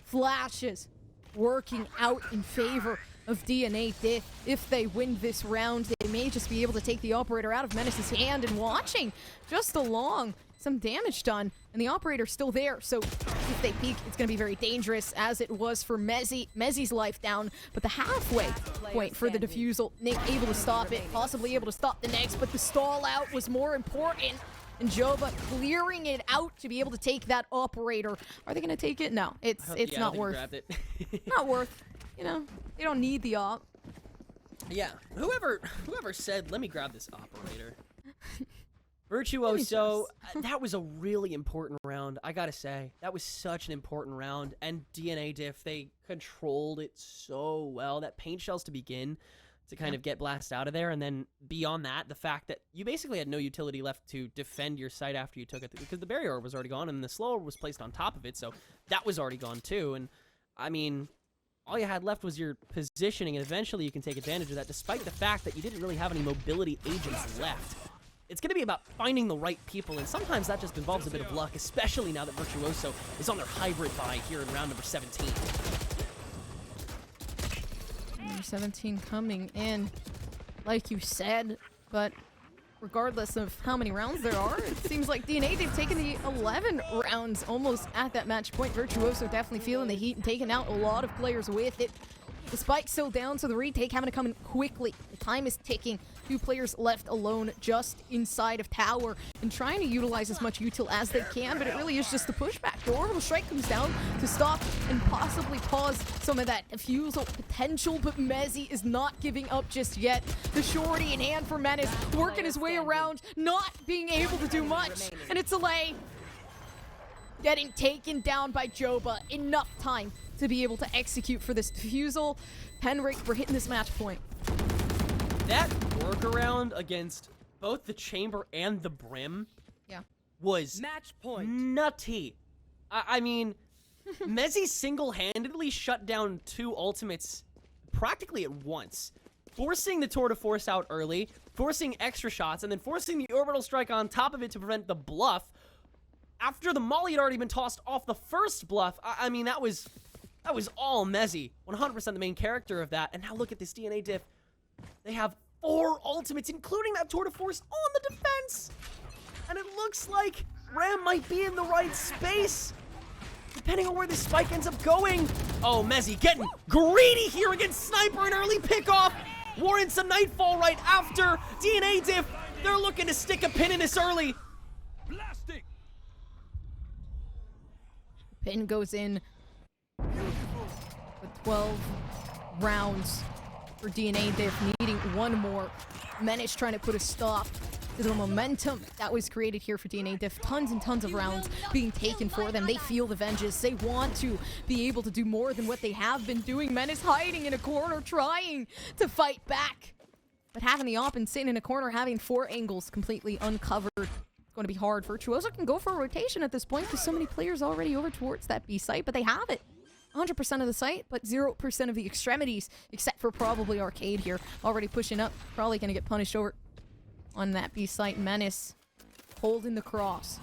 flashes working out in favor of DNA Diff. If they win this round, they may just be able to take the operator out of Menace's hand, and watching just along some damage done, and the operator's still there, so if they peek, it's going to be very dangerous, as it was for Mezzi's life down, but the halfway point for the defusal, Nick able to stop it, possibly able to stop the next, but the stall out was more important, and Joba clearing it out to be able to take that operator. Are they going to take it? No, it's not worth it. not worth, you know, they don't need the op. Yeah, whoever said, let me grab this operator. Virtuoso, that was a really important round, I gotta say. That was such an important round, and DNA Diff, they controlled it so well. That paint shells to begin to kind of get Blast out of there, and then beyond that, the fact that you basically had no utility left to defend your site after you took it, because the barrier orb was already gone, and the slow orb was placed on top of it, so that was already gone too, and I mean, all you had left was your positioning, and eventually you can take advantage of that, despite the fact that you didn't really have any mobility agents left. It's going to be about finding the right people, and sometimes that just involves a bit of luck, especially now that Virtuoso is on their hybrid buy here in round number 17. Number 17 coming in, like you said, but regardless of how many rounds there are, it seems like DNA, they've taken the 11 rounds almost at that match point. Virtuoso definitely feeling the heat and taking out a lot of players with it. The spike still down, so the retake having to come in quickly. The time is ticking. 2 players left alone just inside of tower and trying to utilize as much util as they can, but it really is just the pushback. The orbital strike comes down to stop and possibly pause some of that defusal potential, but Mezzi is not giving up just yet. The shorty in hand for Menace, working his way around, not being able to do much, and it's Alay getting taken down by Joba. Enough time to be able to execute for this defusal. Henrik, we're hitting this match point. That workaround against both the chamber and the brim was Match point. nutty. I mean, Mezzi single-handedly shut down 2 ultimates practically at once, forcing the tour de force out early, forcing extra shots, and then forcing the orbital strike on top of it to prevent the bluff. After the molly had already been tossed off the first bluff, I mean, that was all Mezzi. 100% the main character of that. And now look at this DNA Diff. They have 4 ultimates, including that tour de force on the defense. And it looks like Ram might be in the right space, depending on where this spike ends up going. Oh, Mezzi getting greedy here against Sniper, an early pickoff. Warrants some Nightfall right after. DNA Diff, they're looking to stick a pin in this early. Blasting. Pin goes in with 12 rounds for DNA Diff, needing 1 more. Menace trying to put a stop to the momentum that was created here for DNA Diff. Tons and tons of rounds being taken for them. They feel the vengeance. They want to be able to do more than what they have been doing. Menace hiding in a corner, trying to fight back. But having the op and sitting in a corner, having 4 angles completely uncovered, it's going to be hard. Virtuoso can go for a rotation at this point because so many players already over towards that B site, but they have it. 100% of the site, but 0% of the extremities, except for probably Arcade here. Already pushing up, probably going to get punished over on that B site. Menace holding the cross.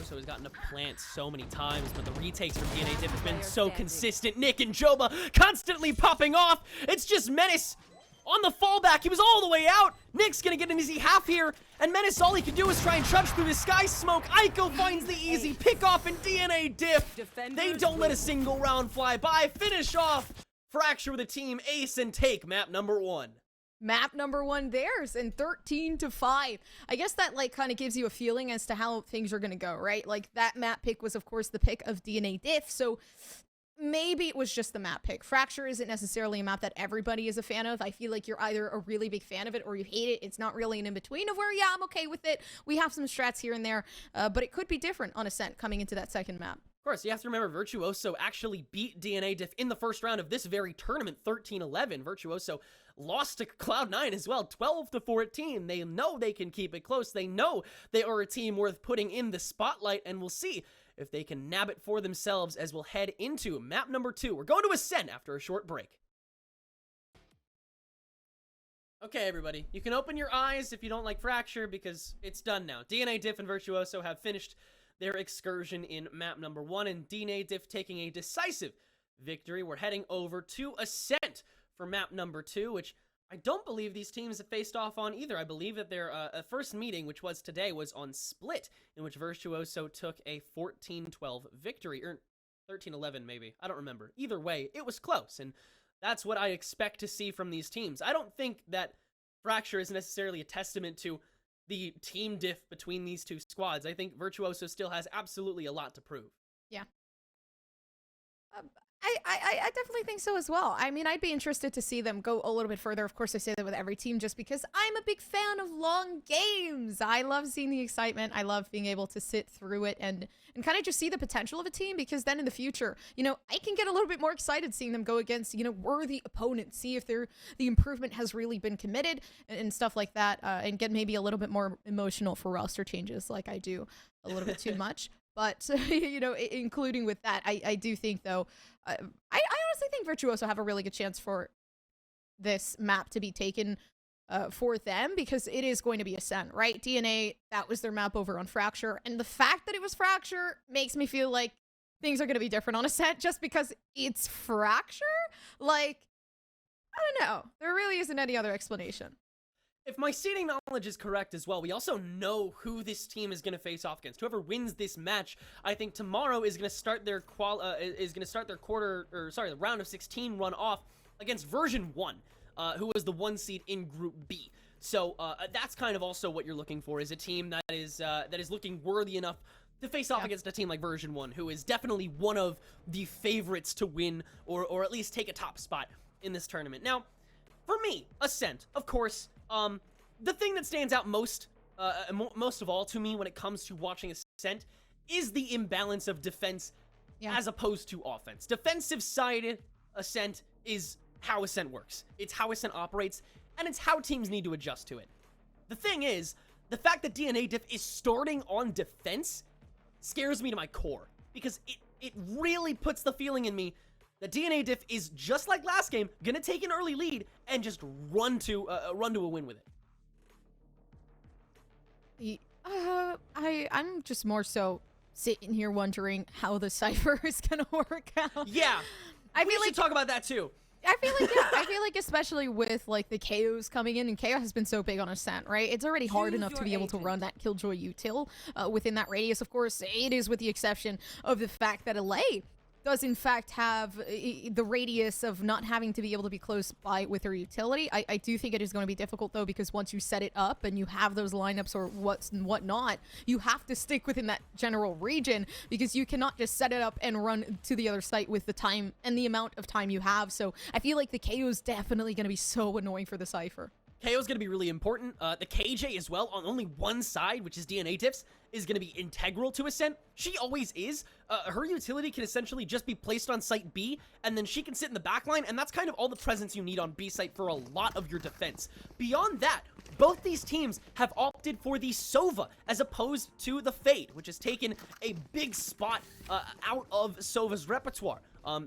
Virtuoso has gotten to plant so many times, but the retakes from DNA Diff has been so consistent. Nick and Joba constantly popping off. It's just Menace on the fallback. He was all the way out. Nick's gonna get an easy half here, and Menace, all he can do is try and trudge through the sky smoke. Aiko finds the easy pickoff, and DNA Diff, they don't let a single round fly by. Finish off Fracture with a team ace and take map number 1. Map number 1 theirs, and 13-5. I guess that like kind of gives you a feeling as to how things are gonna go, right? Like that map pick was of course the pick of DNA Diff, so maybe it was just the map pick. Fracture isn't necessarily a map that everybody is a fan of. I feel like you're either a really big fan of it or you hate it. It's not really an in-between of where, yeah, I'm okay with it. We have some strats here and there, but it could be different on Ascent coming into that second map. Of course, you have to remember Virtuoso actually beat DNA Diff in the first round of this very tournament, 13-11. Virtuoso lost to Cloud9 as well, 12-14. They know they can keep it close. They know they are a team worth putting in the spotlight, and we'll see if they can nab it for themselves as we'll head into map number 2. We're going to Ascent after a short break. Okay, everybody, you can open your eyes if you don't like Fracture because it's done now. DNA Diff and Virtuoso have finished their excursion in map number 1, and DNA Diff taking a decisive victory. We're heading over to Ascent for map number 2, which I don't believe these teams have faced off on either. I believe that their first meeting, which was today, was on Split, in which Virtuoso took a 14-12 victory, or 13-11 maybe. I don't remember. Either way, it was close, and that's what I expect to see from these teams. I don't think that Fracture is necessarily a testament to the team diff between these two squads. I think Virtuoso still has absolutely a lot to prove. Yeah. I definitely think so as well. I mean, I'd be interested to see them go a little bit further. Of course, I say that with every team just because I'm a big fan of long games. I love seeing the excitement. I love being able to sit through it and kind of just see the potential of a team, because then in the future, you know, I can get a little bit more excited seeing them go against, you know, worthy opponents, see if the improvement has really been committed and stuff like that, and get maybe a little bit more emotional for roster changes like I do a little bit too much. But, you know, including with that, I do think, though, I honestly think Virtuoso have a really good chance for this map to be taken for them, because it is going to be Ascent, right? DNA, that was their map over on Fracture, and the fact that it was Fracture makes me feel like things are going to be different on Ascent just because it's Fracture? Like, I don't know. There really isn't any other explanation. If my seeding knowledge is correct as well, we also know who this team is going to face off against. Whoever wins this match, I think tomorrow is going to start their the round of 16 run off against version 1, who was the 1 seed in Group B. So that's kind of also what you're looking for, is a team that is looking worthy enough to face off against a team like version 1, who is definitely one of the favorites to win or at least take a top spot in this tournament. Now, for me, Ascent, of course. The thing that stands out most of all to me when it comes to watching Ascent is the imbalance of defense as opposed to offense. Defensive-sided Ascent is how Ascent works. It's how Ascent operates, and it's how teams need to adjust to it. The thing is, the fact that DNA Diff is starting on defense scares me to my core, because it really puts the feeling in me that DNA Diff is, just like last game, gonna take an early lead and just run to a win with it. I'm just more so sitting here wondering how the Cypher is gonna work out. Yeah, we should talk about that too. I feel like especially with like the KOs coming in, and KO has been so big on Ascent, right? It's already hard enough to be able to run that Killjoy util within that radius. Of course, it is with the exception of the fact that LA does in fact have the radius of not having to be able to be close by with her utility. I do think it is going to be difficult though, because once you set it up and you have those lineups or whatnot, you have to stick within that general region, because you cannot just set it up and run to the other site with the time and the amount of time you have. So I feel like the KO is definitely going to be so annoying for the Cypher. KO is going to be really important. The KJ as well, on only one side, which is DNA Diff's, is going to be integral to Ascent. She always is. Her utility can essentially just be placed on site B, and then she can sit in the backline, and that's kind of all the presence you need on B site for a lot of your defense. Beyond that, both these teams have opted for the Sova as opposed to the Fade, which has taken a big spot out of Sova's repertoire.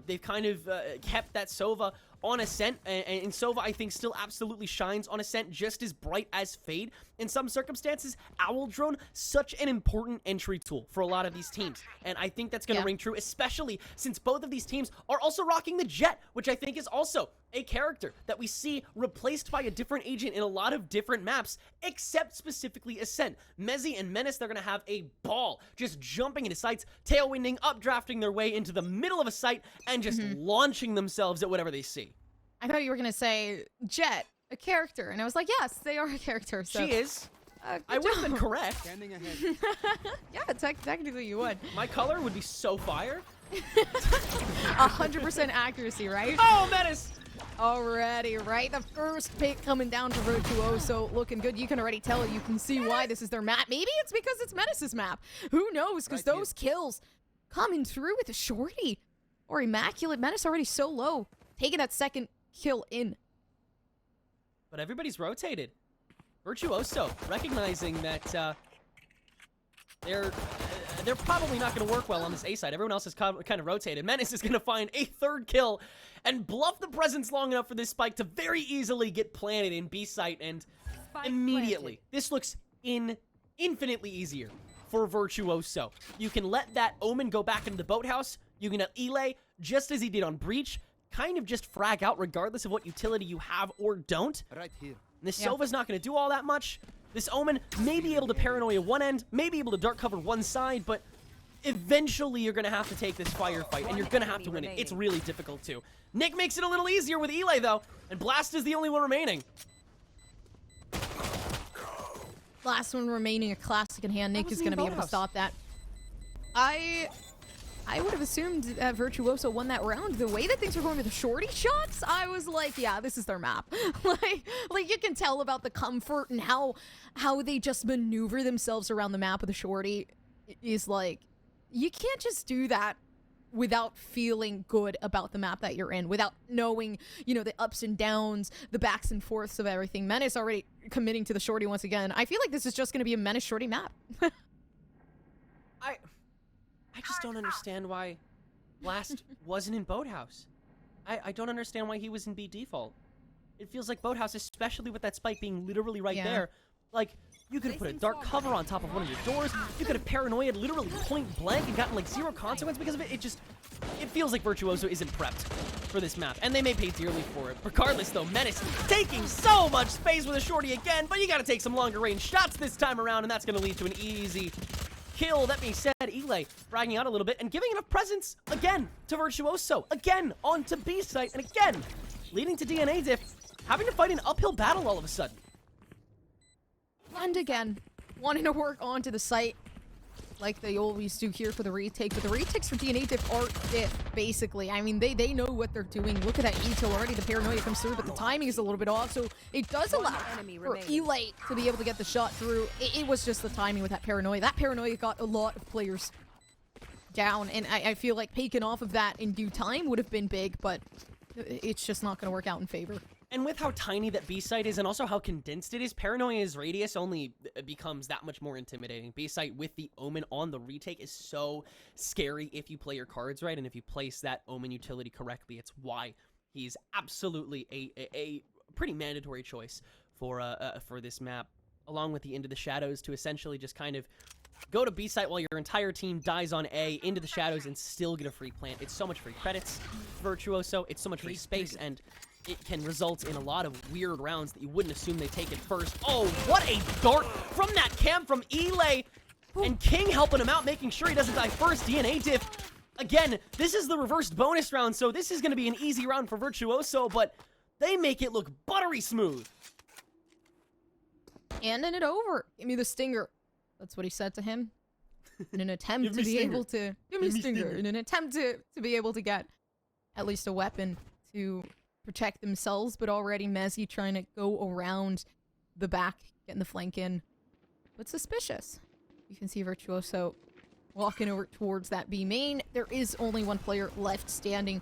They've kind of kept that Sova on Ascent, and Sova, I think, still absolutely shines on Ascent just as bright as Fade. In some circumstances, Owl Drone, such an important entry tool for a lot of these teams. And I think that's going to ring true, especially since both of these teams are also rocking the Jet, which I think is also a character that we see replaced by a different agent in a lot of different maps, except specifically Ascent. Mezzy and Menace, they're going to have a ball just jumping into sites, tailwinding, updrafting their way into the middle of a site, and just launching themselves at whatever they see. I thought you were going to say Jet, a character. And I was like, yes, they are a character. So. She is. I would have been correct. Standing ahead. Yeah, technically you would. My color would be so fire. 100% accuracy, right? Oh, Menace! Already, right? The first pick coming down to Virtuoso, looking good. You can already tell it. You can see why this is their map. Maybe it's because it's Menace's map. Who knows? Because those kills coming through with a shorty or Immaculate. Menace already so low, taking that second kill in. But everybody's rotated. Virtuoso recognizing that they're probably not going to work well on this A side. Everyone else is kind of rotated. Menace is going to find a third kill and bluff the presence long enough for this spike to very easily get planted in B site, and immediately this looks infinitely easier for Virtuoso. You can let that Omen go back into the boathouse. You can let Elay, just as he did on Breach, kind of just frag out regardless of what utility you have or don't. Right here. This Sova's not going to do all that much. This Omen may be able to paranoia one end, may be able to dark cover one side, but eventually you're going to have to take this firefight, and you're going to have to win it. It's really difficult to. Nick makes it a little easier with Elay, though, and Blast is the only one remaining. Last one remaining, a classic in hand. Nick is going to be able to stop that. I would have assumed that Virtuoso won that round. The way that things were going with the shorty shots, I was like, yeah, this is their map. like you can tell about the comfort and how they just maneuver themselves around the map with a shorty is like, you can't just do that without feeling good about the map that you're in, without knowing, you know, the ups and downs, the backs and forths of everything. Menace already committing to the shorty once again. I feel like this is just going to be a Menace shorty map. I just don't understand why Blast wasn't in Boathouse. I don't understand why he was in B default. It feels like Boathouse, especially with that spike being literally right there. Like, you could have put a dark cover on top of one of your doors. You could have paranoia'd literally point blank and gotten like zero consequence because of it. It feels like Virtuoso isn't prepped for this map, and they may pay dearly for it. Regardless, though, Menace taking so much space with a shorty again, but you gotta take some longer range shots this time around, and that's gonna lead to an easy kill. That being said, Elay bragging out a little bit and giving enough presence again to Virtuoso, again onto B site, and again leading to DNA Diff having to fight an uphill battle all of a sudden. And again, wanting to work onto the site like they always do here for the retake, but the retakes for DNA Diff are Diff, basically. I mean, they know what they're doing. Look at that E-Till already. The paranoia comes through, but the timing is a little bit off, so it does allow for Elay to be able to get the shot through. It was just the timing with that paranoia. That paranoia got a lot of players down, and I feel like peeking off of that in due time would have been big, but it's just not going to work out in favor. And with how tiny that B site is and also how condensed it is, Paranoia's radius only becomes that much more intimidating. B site with the Omen on the retake is so scary if you play your cards right, and if you place that Omen utility correctly. It's why he's absolutely a pretty mandatory choice for this map, along with the Into the Shadows to essentially just kind of go to B site while your entire team dies on A, into the shadows, and still get a free plant. It's so much free credits, Virtuoso. It's so much free space, and it can result in a lot of weird rounds that you wouldn't assume they take it first. Oh, what a dart from that camp from Elay, and King helping him out, making sure he doesn't die first. DNA Diff. Again, this is the reversed bonus round, so this is going to be an easy round for Virtuoso, but they make it look buttery smooth. Handing it over. Give me the stinger. That's what he said to him. In an attempt to be able to... Give me stinger. In an attempt to be able to get at least a weapon to protect themselves, but already Mezzy trying to go around the back, getting the flank in. But suspicious. You can see Virtuoso walking over towards that B main. There is only one player left standing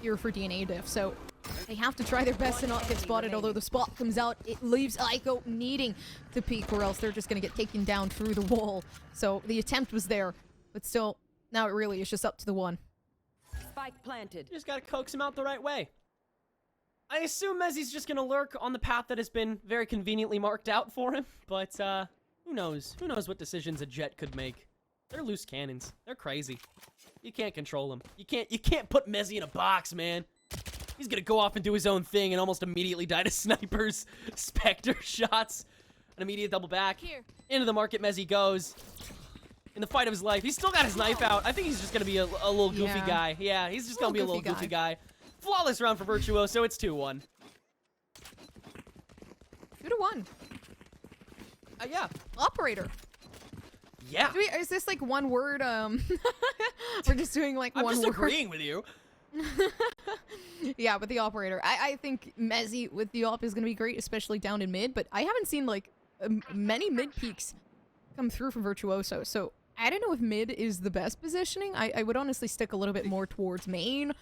here for DNA Diff, so they have to try their best to not get spotted, although the spot comes out. It leaves Aiko needing to peek, or else they're just going to get taken down through the wall. So the attempt was there, but still, now it really is just up to the one. Spike planted. You just got to coax him out the right way. I assume Mezzi's just gonna lurk on the path that has been very conveniently marked out for him, but who knows? Who knows what decisions a Jet could make? They're loose cannons. They're crazy. You can't control them. You can't put Mezzi in a box, man. He's gonna go off and do his own thing and almost immediately die to snipers, Spectre shots, an immediate double back. Here. Into the market Mezzi goes. In the fight of his life. He's still got his knife out. I think he's just gonna be a little goofy guy. Yeah, he's just gonna be a little goofy guy. Flawless round for Virtuoso. It's 2-1. 2-1. Yeah. Operator. Yeah. Is this like one word? We're just doing like one word. I'm just agreeing with you. Yeah, with the operator. I think Mezzi with the op is going to be great, especially down in mid, but I haven't seen like many mid peaks come through from Virtuoso, so I don't know if mid is the best positioning. I would honestly stick a little bit more towards main,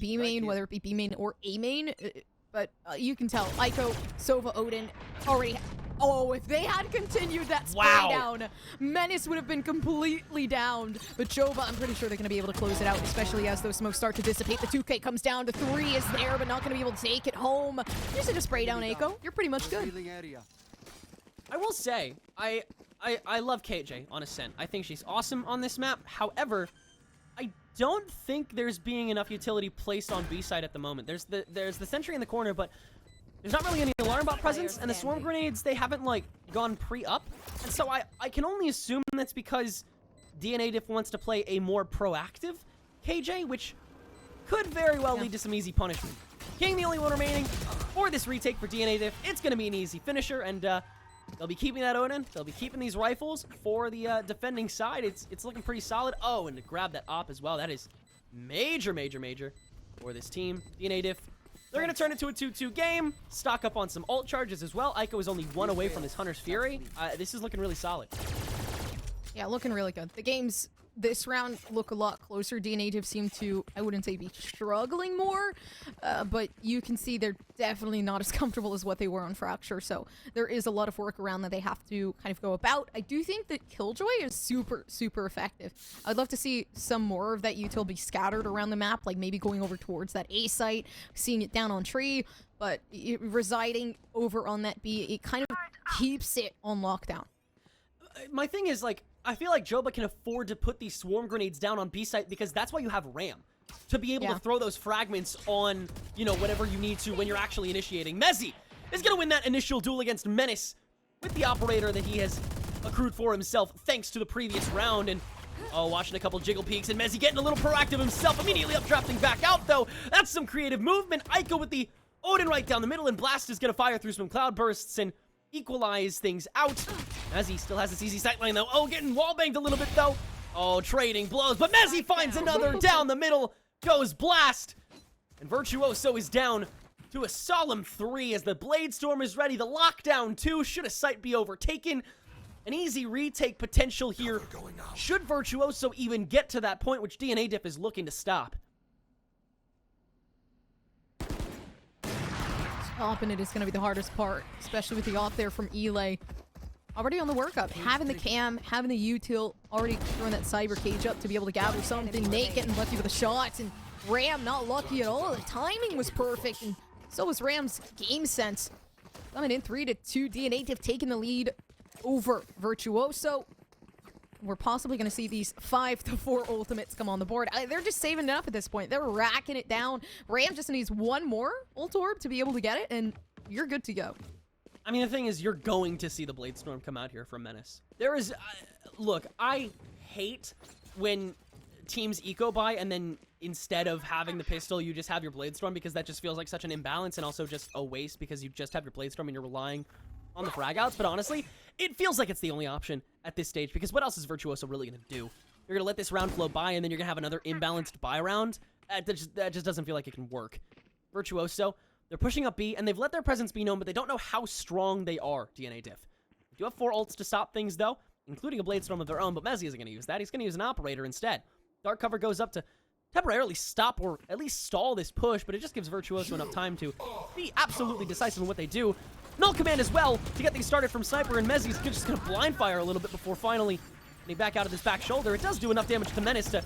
B main, whether it be B main or A main, but you can tell Ico, Sova, Odin already... Oh, if they had continued that spray down, Menace would have been completely downed. But Jova, I'm pretty sure they're going to be able to close it out, especially as those smokes start to dissipate. The 2K comes down to 3 is there, but not going to be able to take it home. You just spray down Eiko. You're pretty much good. I will say, I love KJ on Ascent. I think she's awesome on this map. However, I don't think there's being enough utility placed on B side at the moment. There's the sentry in the corner, but there's not really any alarm bot presence, and the swarm grenades, they haven't, like, gone pre-up. And so I can only assume that's because DNA Diff wants to play a more proactive KJ, which could very well lead to some easy punishment. King, the only one remaining for this retake for DNA Diff. It's going to be an easy finisher, and they'll be keeping that Odin. They'll be keeping these rifles for the defending side. It's looking pretty solid. Oh, and to grab that op as well. That is major, major, major for this team. DNA Diff. They're going to turn it to a 2-2 game, stock up on some ult charges as well. Ico is only 1 away from his Hunter's Fury. This is looking really solid. Yeah, looking really good. The games this round look a lot closer. DNA Diff seem to, I wouldn't say be struggling more, but you can see they're definitely not as comfortable as what they were on Fracture, so there is a lot of work around that they have to kind of go about. I do think that Killjoy is super, super effective. I'd love to see some more of that util be scattered around the map, like maybe going over towards that A site, seeing it down on tree, but residing over on that B, it kind of keeps it on lockdown. My thing is, like, I feel like Joba can afford to put these swarm grenades down on B site because that's why you have Ram. To be able to throw those fragments on, you know, whatever you need to when you're actually initiating. Mezzi is going to win that initial duel against Menace with the operator that he has accrued for himself thanks to the previous round. And, oh, watching a couple jiggle peeks and Mezzi getting a little proactive himself, immediately updrafting back out, though. That's some creative movement. Ico with the Odin right down the middle, and Blast is going to fire through some cloud bursts and equalize things out. Mezzi still has this easy sightline, though. Oh, getting wallbanged a little bit, though. Oh, trading blows, but Mezzi finds another. Down the middle goes Blast. And Virtuoso is down to a solemn 3 as the Blade Storm is ready. The lockdown, too. Should a site be overtaken? An easy retake potential here. Should Virtuoso even get to that point, which DNA Diff is looking to stop? Stopping it is going to be the hardest part, especially with the off there from Elay. Already on the workup, having the cam, having the util, already throwing that cyber cage up to be able to gather something. Nate getting lucky with the shots, and Ram not lucky at all. The timing was perfect, and so was Ram's game sense. Coming in 3-2, DNA Diff taking the lead over Virtuoso. We're possibly going to see these 5-4 ultimates come on the board. They're just saving it up at this point. They're racking it down. Ram just needs one more ult orb to be able to get it, and you're good to go. I mean, the thing is, you're going to see the Blade Storm come out here from Menace. There is... look, I hate when teams eco-buy and then instead of having the pistol, you just have your Blade Storm, because that just feels like such an imbalance and also just a waste because you just have your Blade Storm and you're relying on the frag outs. But honestly, it feels like it's the only option at this stage, because what else is Virtuoso really going to do? You're going to let this round flow by, and then you're going to have another imbalanced buy round? That just doesn't feel like it can work. Virtuoso, they're pushing up B, and they've let their presence be known, but they don't know how strong they are, DNA Diff. They do have 4 ults to stop things, though, including a Blade Storm of their own, but Mezzi isn't going to use that. He's going to use an Operator instead. Dark Cover goes up to temporarily stop or at least stall this push, but it just gives Virtuoso enough time to be absolutely decisive in what they do. Null Command as well to get things started from Sniper, and Mezzi's just going to blind fire a little bit before finally getting back out of this back shoulder. It does do enough damage to Menace to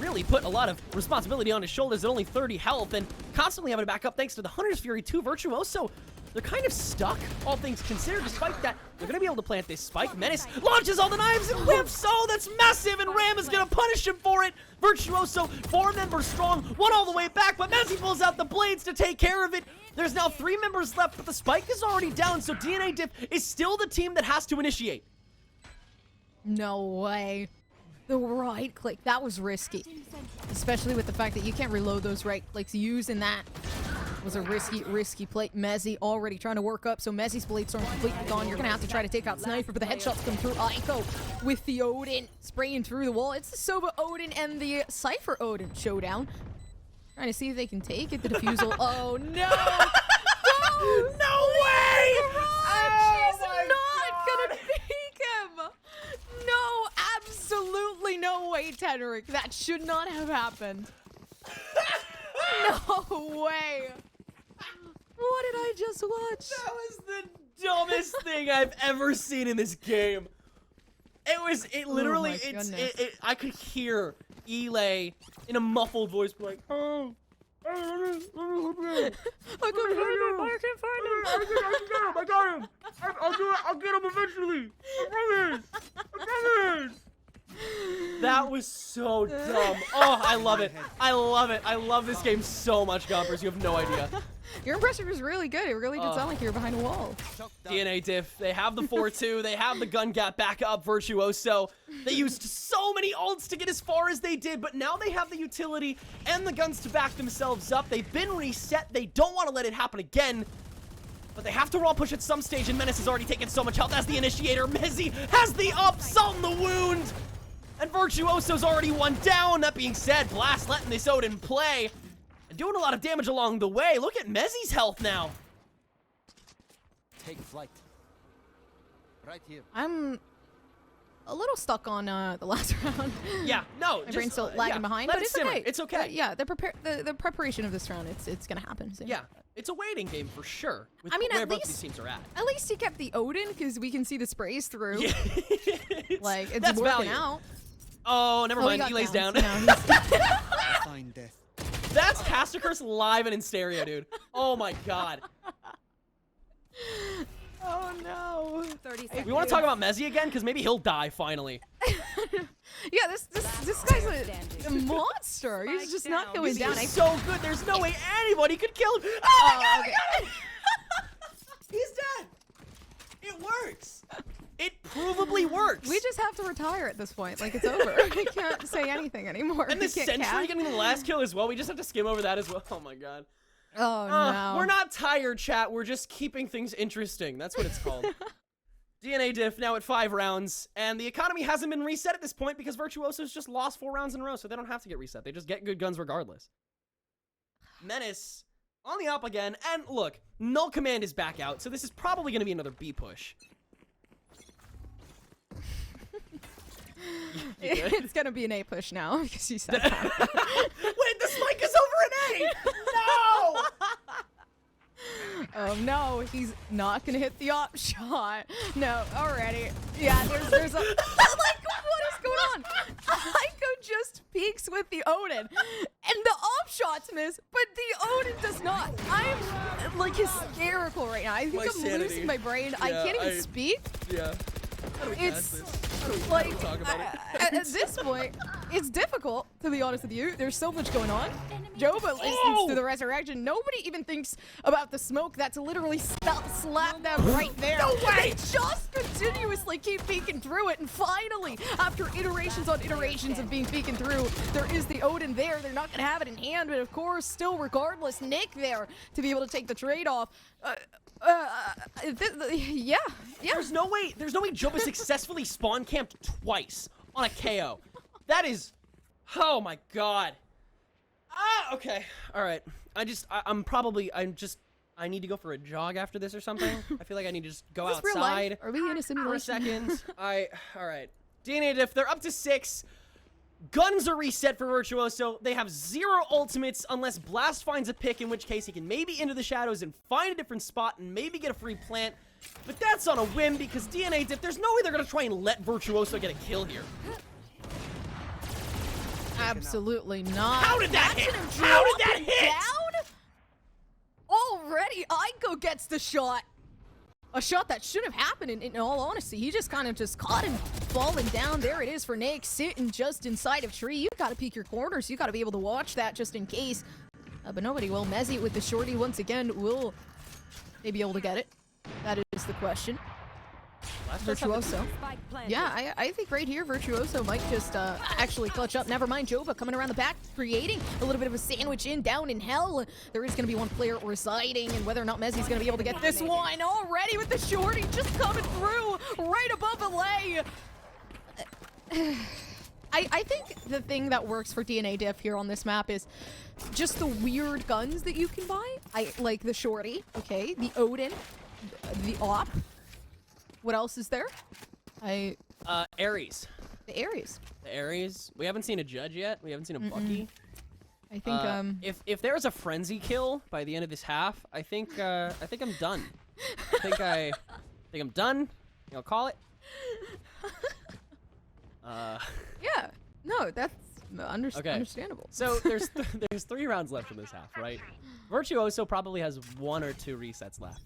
really put a lot of responsibility on his shoulders at only 30 health and constantly having to back up thanks to the Hunter's Fury 2 Virtuoso. They're kind of stuck, all things considered. Despite that, they're going to be able to plant this spike. Menace launches all the knives and whips. Oh, that's massive, and Ram is going to punish him for it. Virtuoso, 4 members strong, 1 all the way back, but Messi pulls out the blades to take care of it. There's now 3 members left, but the spike is already down, so DNA Diff is still the team that has to initiate. No way. The right click, that was risky. Especially with the fact that you can't reload those right clicks. Using that was a risky play. Mezzi already trying to work up, so Mezzi's blade storm completely gone. You're gonna have to try to take out Sniper, but the headshots come through. Aiko with the Odin spraying through the wall. It's the Sova Odin and the Cypher Odin showdown. Trying to see if they can take it. The defusal. Oh no! No way! He's not gonna peek him! No, absolutely no way, Tedrick. That should not have happened. No way. What did I just watch? That was the dumbest thing I've ever seen in this game. It literally, I could hear Elay in a muffled voice be like, oh. I got him. I'll get him eventually. I promise. That was so dumb. Oh, I love it. I love it. I love this game so much, Gompers. You have no idea. Your impression was really good. It really did sound like you were behind a wall. DNA Diff, they have the 4-2. They have the gun gap back up. Virtuoso. They used so many ults to get as far as they did, but now they have the utility and the guns to back themselves up. They've been reset. They don't want to let it happen again. But they have to raw push at some stage, and Menace has already taken so much health as the initiator. Mezzi has the up, salt in the wound. And Virtuoso's already 1 down. That being said, Blast letting this Odin play. And doing a lot of damage along the way. Look at Mezzi's health now. Take flight. Right here. I'm a little stuck on the last round. Yeah, no. My brain's still lagging behind, but it's okay. It's okay. Yeah, the preparation of this round, it's gonna happen soon. Yeah, it's a waiting game for sure. I mean, where both these teams are at. At least he kept the Odin because we can see the sprays through. Yeah. Like it's That's working value. out. Oh, never mind. He lays down. Find death. That's Castercurse live and in stereo, dude. Oh my god. Oh no. 30 seconds. We want to talk about Mezzi again because maybe he'll die finally. Yeah, this guy's a monster. He's just not going down. He's so good. There's no way anybody could kill him. Oh my god! okay. I got him. He's dead. It works. It provably works. We just have to retire at this point. Like it's over. We can't say anything anymore. And the Sentry getting the last kill as well. We just have to skim over that as well. Oh my god. Oh no. We're not tired, chat. We're just keeping things interesting. That's what it's called. DNA Diff now at 5 rounds, and the economy hasn't been reset at this point because Virtuoso's just lost 4 rounds in a row, so they don't have to get reset. They just get good guns regardless. Menace on the up again, and look, Null Command is back out, so this is probably going to be another B push. It's gonna be an A push now because you said that. Wait, the spike is over an A! No! Oh no, he's not gonna hit the op shot. No, already. Yeah, there's a like what is going on? Aiko just peeks with the Odin, and the op shots miss, but the Odin does not. I'm like hysterical right now. I think I'm losing my brain. I can't even speak. Yeah. It's like at this point, it's difficult to be honest with you. There's so much going on. Joba listens to the resurrection. Nobody even thinks about the smoke that's literally slapped them right there. No way! They just continuously keep peeking through it, and finally, after iterations on iterations of being peeking through, there is the Odin there. They're not gonna have it in hand, but of course, still regardless, Nick there to be able to take the trade off. Yeah. There's no way Joba successfully spawn camped twice on a KO. That is, oh my god. Okay. All right. I need to go for a jog after this or something. I feel like I need to just go Is this outside. real life? Are we in a simulation? For a second. All right. DNA Diff, they're up to 6. Guns are reset for Virtuoso. They have 0 ultimates unless Blast finds a pick, in which case he can maybe into the shadows and find a different spot and maybe get a free plant. But that's on a whim because DNA Diff, there's no way they're going to try and let Virtuoso get a kill here. Absolutely not. How did that Imagine hit? him How did that dropping hit? Down? Already, Aiko gets the shot. A shot that should have happened in all honesty. He just kind of just caught him falling down. There it is for Nick, sitting just inside of tree. You gotta peek your corners. You gotta be able to watch that just in case. But nobody will. Mezzy with the shorty once again. Will they be able to get it? That is the question. Virtuoso. Yeah, I think right here Virtuoso might just actually clutch up. Never mind, Jova coming around the back, creating a little bit of a sandwich down in hell. There is going to be one player residing, and whether or not Mezzy's going to be able to get this one already with the shorty just coming through right above Allay. I think the thing that works for DNA Diff here on this map is just the weird guns that you can buy. I like the shorty, okay, the Odin, the Op. What else is there? Ares. The Ares. The Ares. We haven't seen a Judge yet. We haven't seen a Bucky. I think if there's a frenzy kill by the end of this half, I think I'm done. I think I'm done. I'll call it. Yeah. No, that's understandable. So there's 3 rounds left in this half, right? Virtuoso probably has 1 or 2 resets left.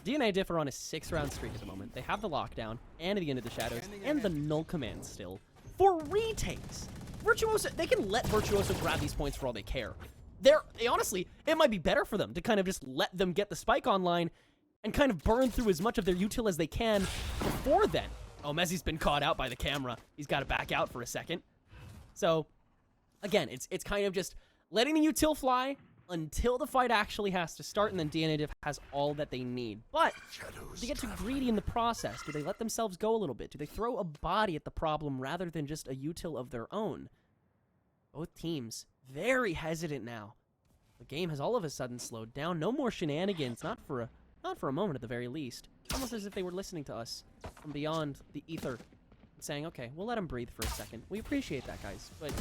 DNA Diff are on a 6-round streak at the moment. They have the lockdown and the end of the shadows and the null command still for retakes. Virtuoso, they can let Virtuoso grab these points for all they care. They honestly, it might be better for them to kind of just let them get the spike online and kind of burn through as much of their util as they can before then. Oh, Mezzy's been caught out by the camera. He's got to back out for a second. So, again, it's kind of just letting the util fly until the fight actually has to start, and then DNA Diff has all that they need. But do they get too greedy in the process? Do they let themselves go a little bit? Do they throw a body at the problem rather than just a util of their own? Both teams very hesitant now. The game has all of a sudden slowed down. No more shenanigans, not for a moment at the very least. Almost as if they were listening to us from beyond the ether, saying, okay, we'll let them breathe for a second. We appreciate that, guys, but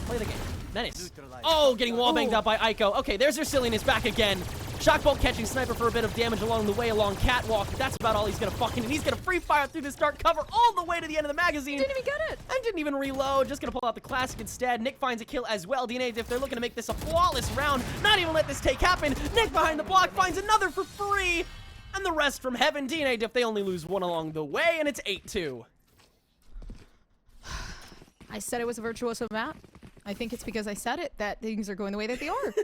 play the game. Menace. Oh, getting wallbanged up by Aiko. Okay, there's their silliness back again. Shockbolt catching Sniper for a bit of damage along the way, along Catwalk. That's about all he's gonna fucking, and he's gonna free fire through this dark cover all the way to the end of the magazine. Didn't even get it. And didn't even reload. Just gonna pull out the classic instead. Nick finds a kill as well. DNA Diff, they're looking to make this a flawless round. Not even let this take happen. Nick behind the block finds another for free. And the rest from heaven. DNA Diff, they only lose 1 along the way, and it's 8-2. I said it was a Virtuoso map. I think it's because I said it that things are going the way that they are.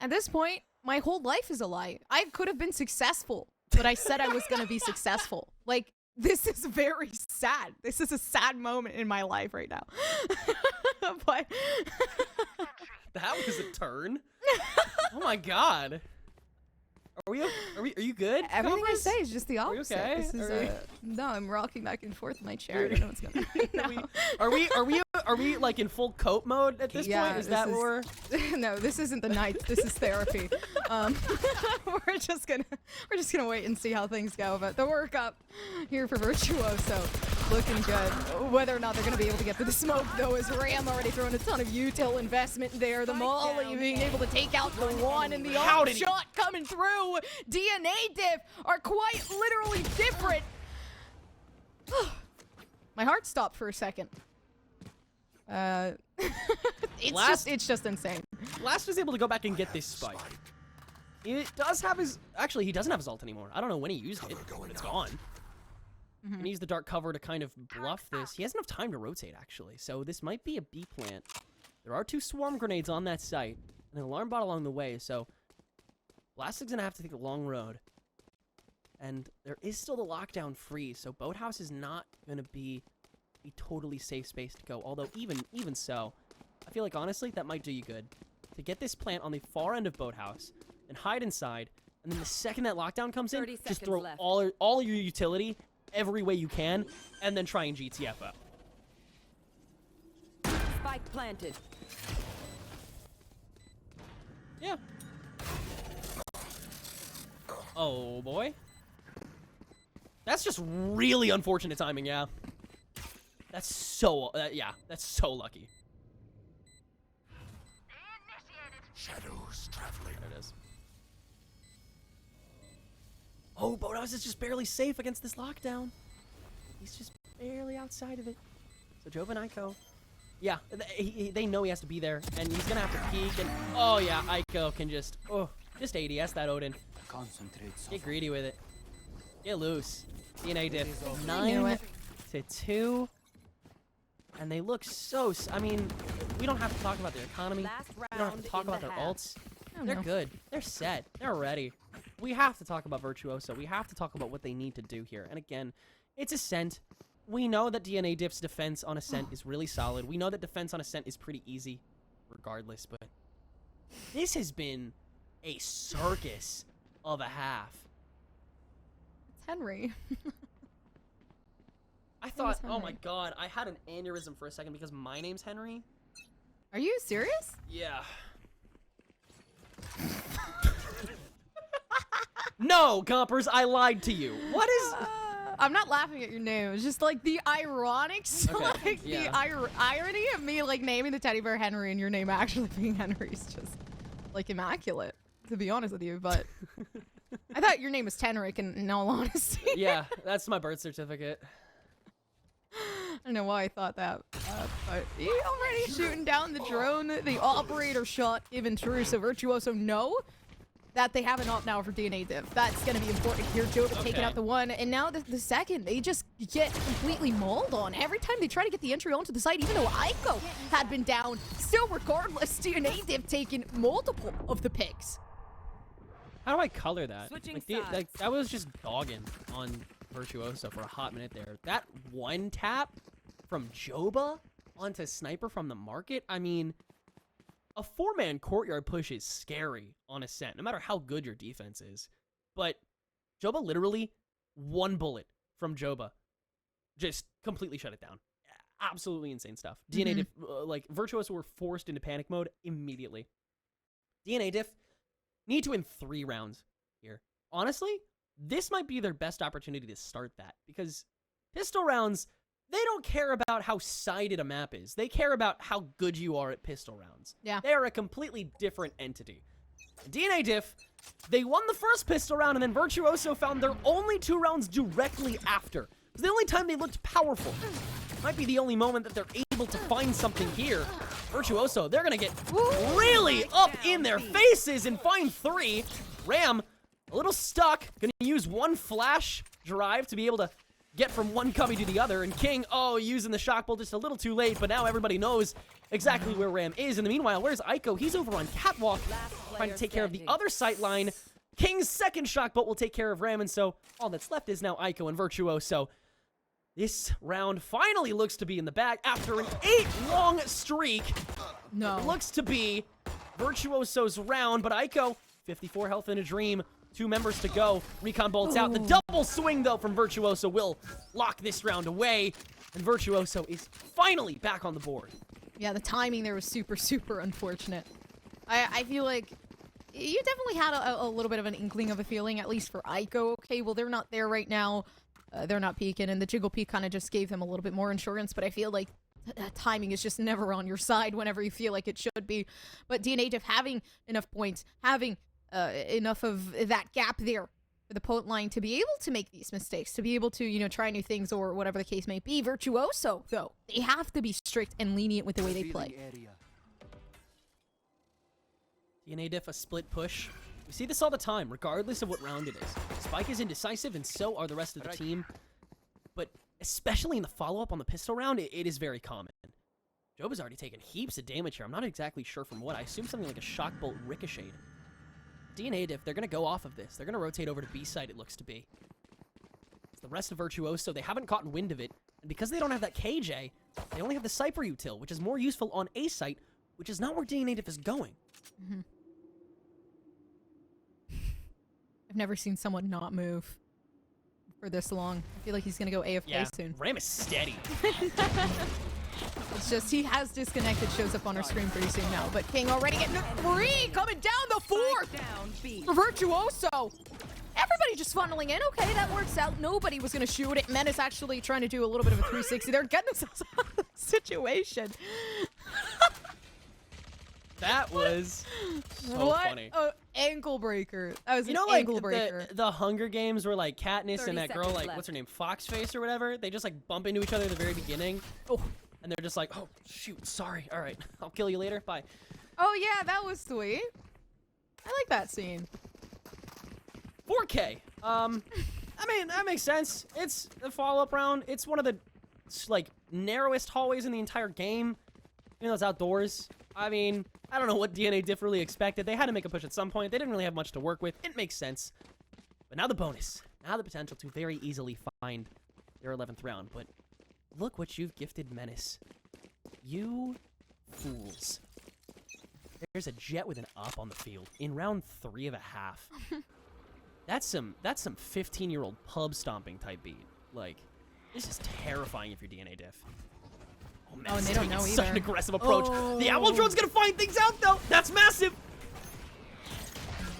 At this point, my whole life is a lie. I could have been successful, but I said I was going to be successful. Like, this is very sad. This is a sad moment in my life right now. But that was a turn. Oh my god. Are you good? Everything Congress? I say is just the opposite. okay? This is Are no, I'm rocking back and forth in my chair. I don't know what's going on. No. Are we like in full cope mode at this point? Is that where No, this isn't the Knights. This is therapy. We're just gonna wait and see how things go. But the workup here for Virtuoso looking good. Whether or not they're gonna be able to get to the smoke though, is Ram already throwing a ton of util investment there. The Molly being able to take out the one and the arm shot coming through. DNA Diff are quite literally different. My heart stopped for a second. It's just insane. Blast is able to go back and get this spike. He does have his, actually he doesn't have his ult anymore. I don't know when he used it, but it's gone. He can use the dark cover to kind of bluff this. He has enough time to rotate actually, so this might be a B plant. There are 2 swarm grenades on that site, and an alarm bot along the way, so Blast is gonna have to take the long road. And there is still the lockdown free, so Boathouse is not gonna be a totally safe space to go. Although even so, I feel like honestly that might do you good to get this plant on the far end of Boathouse and hide inside. And then the second that lockdown comes in, just throw all your utility every way you can, and then try and GTF up. Spike planted. Yeah. Oh boy. That's just really unfortunate timing, yeah. That's so, yeah, that's so lucky. Shadows traveling. There it is. Oh, Boathouse is just barely safe against this lockdown. He's just barely outside of it. So Jova and Aiko Yeah, they know he has to be there, and he's gonna have to peek, and oh yeah, Aiko can just ADS that Odin. Get greedy with it. Get loose. DNA diff 9-2, and they look so. I mean, we don't have to talk about their economy. We don't have to talk about their ults. They're good. They're set. They're ready. We have to talk about Virtuoso. We have to talk about what they need to do here. And again, it's Ascent. We know that DNA Diff's defense on Ascent is really solid. We know that defense on Ascent is pretty easy, regardless. But this has been a circus of a half. It's Henry. I thought, oh my god, I had an aneurysm for a second because my name's Henry. Are you serious? Yeah. No, Gompers, I lied to you. What is... I'm not laughing at your name. It's just like the ironic, the irony of me like naming the teddy bear Henry and your name actually being Henry is just like immaculate, to be honest with you. But I thought your name was Tenric in all honesty. Yeah, that's my birth certificate. I don't know why I thought that, but he already shooting down the drone. The operator shot even true, so Virtuoso know that they have an ult now for DNA Diff. That's going to be important here. Joba taking out the one, and now the second, they just get completely mauled on. Every time they try to get the entry onto the site, even though Aiko had been down, still regardless, DNA Diff taking multiple of the picks. How do I color that? Like, I was just dogging on Virtuoso for a hot minute there. That one tap from Joba onto Sniper from the market, I mean... A 4-man courtyard push is scary on Ascent, no matter how good your defense is. But Joba literally, one bullet from Joba just completely shut it down. Absolutely insane stuff. DNA Diff, like, Virtuoso were forced into panic mode immediately. DNA Diff need to win 3 rounds here. Honestly, this might be their best opportunity to start that, because pistol rounds... They don't care about how sided a map is. They care about how good you are at pistol rounds. Yeah. They are a completely different entity. DNA Diff, they won the first pistol round, and then Virtuoso found their only 2 rounds directly after. It was the only time they looked powerful. Might be the only moment that they're able to find something here. Virtuoso, they're going to get really up in their faces and find 3. Ram, a little stuck. Going to use one flash drive to be able to get from one cubby to the other, and King, using the shock bolt just a little too late, but now everybody knows exactly where Ram is. In the meanwhile, where's Aiko? He's over on Catwalk, trying to take care of the other sight line. King's second shock bolt will take care of Ram, and so all that's left is now Aiko and Virtuoso. This round finally looks to be in the bag after an 8-long streak. No. It looks to be Virtuoso's round, but Aiko, 54 health in a dream. 2 members to go. Recon bolts out. The double swing, though, from Virtuoso will lock this round away. And Virtuoso is finally back on the board. Yeah, the timing there was super, super unfortunate. I feel like you definitely had a little bit of an inkling of a feeling, at least for Aiko. Okay, well, they're not there right now. They're not peeking, and the jiggle peek kind of just gave them a little bit more insurance, but I feel like timing is just never on your side whenever you feel like it should be. But DNA Diff having enough points, having enough of that gap there for the point line to be able to make these mistakes, to be able to, you know, try new things or whatever the case may be. Virtuoso, though, they have to be strict and lenient with the way they play. DNA Diff, a split push. We see this all the time, regardless of what round it is. Spike is indecisive, and so are the rest of the team. But especially in the follow-up on the pistol round, it is very common. Joba's already taken heaps of damage here. I'm not exactly sure from what. I assume something like a shock bolt ricocheted. DNA Diff, they're going to go off of this. They're going to rotate over to B site, it looks to be. It's the rest of Virtuoso. They haven't gotten wind of it. And because they don't have that KJ, they only have the Cypher util, which is more useful on A site, which is not where DNA Diff is going. I've never seen someone not move for this long. I feel like he's going to go AFK soon. Ram is steady. It's just he has disconnected, shows up on our screen pretty soon now. But King already getting the 3, coming down the 4th for Virtuoso. Everybody just funneling in. Okay, that works out. Nobody was going to shoot it. Menace actually trying to do a little bit of a 360. They're getting themselves out of the situation. That was so funny. What ankle breaker. That was an like ankle breaker. the Hunger Games where like Katniss and that girl, like, what's her name, Foxface or whatever, they just like bump into each other at the very beginning. and they're just like, oh, shoot, sorry. All right, I'll kill you later. Bye. Oh yeah, that was sweet. I like that scene. 4K. I mean, that makes sense. It's a follow-up round. It's one of the, like, narrowest hallways in the entire game. Even though it's outdoors. I mean, I don't know what DNA Diff really expected. They had to make a push at some point. They didn't really have much to work with. It makes sense. But now the bonus. Now the potential to very easily find their 11th round. But look what you've gifted Menace. You fools. There's a Jet with an up on the field in round 3.5. That's some 15-year-old pub stomping type beat. Like, this is terrifying if you're DNA Diff. Oh, man, and they don't know such either. an aggressive approach. Oh. The Owl Drone's gonna find things out, though. That's massive.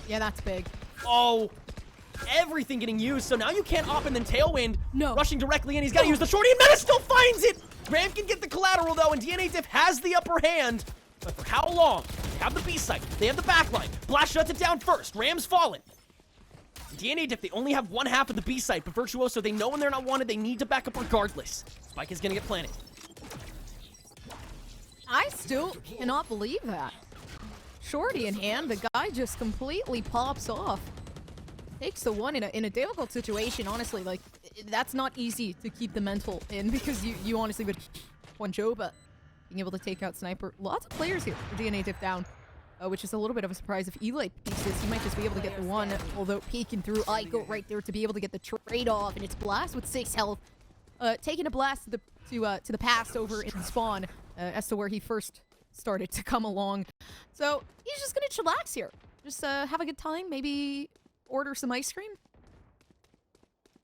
Yeah, that's big. Oh, everything getting used. So now you can't op and then Tailwind. No. Rushing directly in. He's got to use the shorty, and Meta still finds it. Ram can get the collateral, though, and DNA Diff has the upper hand. But for how long? They have the B site. They have the backline. Blast shuts it down first. Ram's fallen. DNA Diff, they only have one half of the B site, but Virtuoso, they know when they're not wanted, they need to back up regardless. Spike is gonna get planted. I still cannot believe that. Shorty in hand, the guy just completely pops off. Takes the one in a difficult situation, honestly. Like, that's not easy to keep the mental in because you honestly would one Joe, but being able to take out Sniper. Lots of players here for DNA Diff down. Which is a little bit of a surprise. If Eli peeks this, he might just be able to get the one. Although peeking through, I go right there to be able to get the trade off, and it's Blast with 6 health, taking a blast to the past over in spawn, as to where he first started to come along. So he's just gonna chillax here, just have a good time, maybe order some ice cream.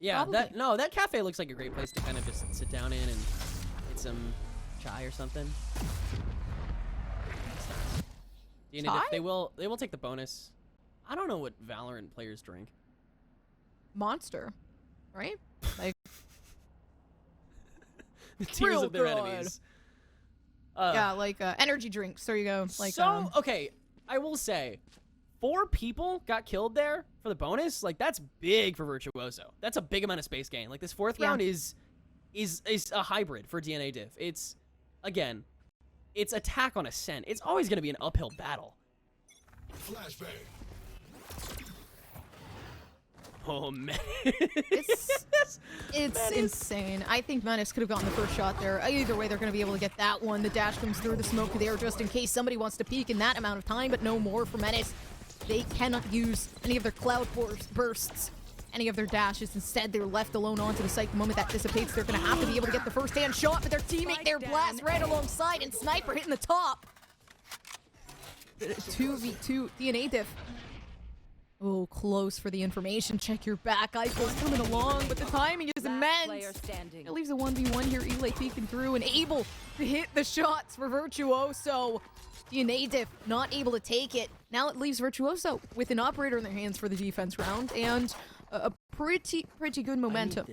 Yeah, Probably. that cafe looks like a great place to kind of just sit down in and get some chai or something. DNA Diff, they will take the bonus. I don't know what Valorant players drink. Monster, right? Like The tears real of their good. enemies. yeah, like energy drinks. There you go. Like so okay, I will say, 4 people got killed there for the bonus. Like, that's big for Virtuoso. That's a big amount of space gain. Like, this 4th round is a hybrid for DNA Diff. It's, again, it's attack on ascent. It's always going to be an uphill battle. Flashbang. Oh, man. It's insane. I think Menace could have gotten the first shot there. Either way, they're going to be able to get that one. The dash comes through the smoke there just in case somebody wants to peek in that amount of time, but no more for Menace. They cannot use any of their cloud bursts, any of their dashes. Instead, they're left alone onto the site. The moment that dissipates, they're going to have to be able to get the first-hand shot, but their teammate there blasts right alongside, and Sniper hitting the top. 2v2 DNA Diff. Oh, close for the information. Check your back. Eichel's coming along, but the timing is immense. It leaves a 1v1 here. Eli peeking through and able to hit the shots for Virtuoso. DNA Diff not able to take it. Now it leaves Virtuoso with an operator in their hands for the defense round and a pretty good momentum.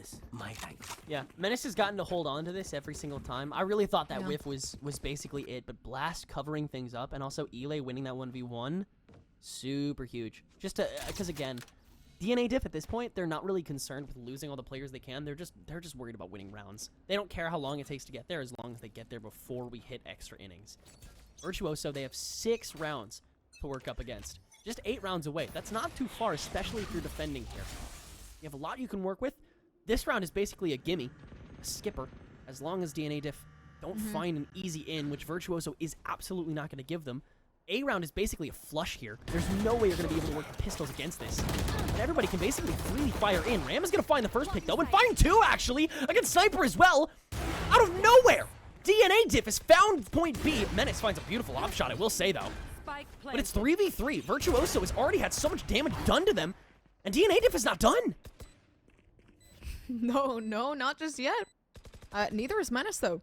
Yeah, Menace has gotten to hold on to this every single time. I really thought that whiff was basically it, but Blast covering things up and also Eli winning that 1v1, super huge. Just because again, DNA Diff at this point, they're not really concerned with losing all the players they can. They're just worried about winning rounds. They don't care how long it takes to get there as long as they get there before we hit extra innings. Virtuoso, they have 6 rounds to work up against. Just 8 rounds away. That's not too far, especially if you're defending here. You have a lot you can work with. This round is basically a gimme, a skipper, as long as DNA Diff don't find an easy in, which Virtuoso is absolutely not going to give them. A round is basically a flush here. There's no way you're going to be able to work the pistols against this. But everybody can basically freely fire in. Ram is going to find the first pick, though, and find 2, actually, against Sniper as well. Out of nowhere! DNA Diff has found point B. Menace finds a beautiful op shot, I will say, though. But it's 3v3. Virtuoso has already had so much damage done to them, and DNA Diff is not done. No, not just yet. Neither is Menace, though.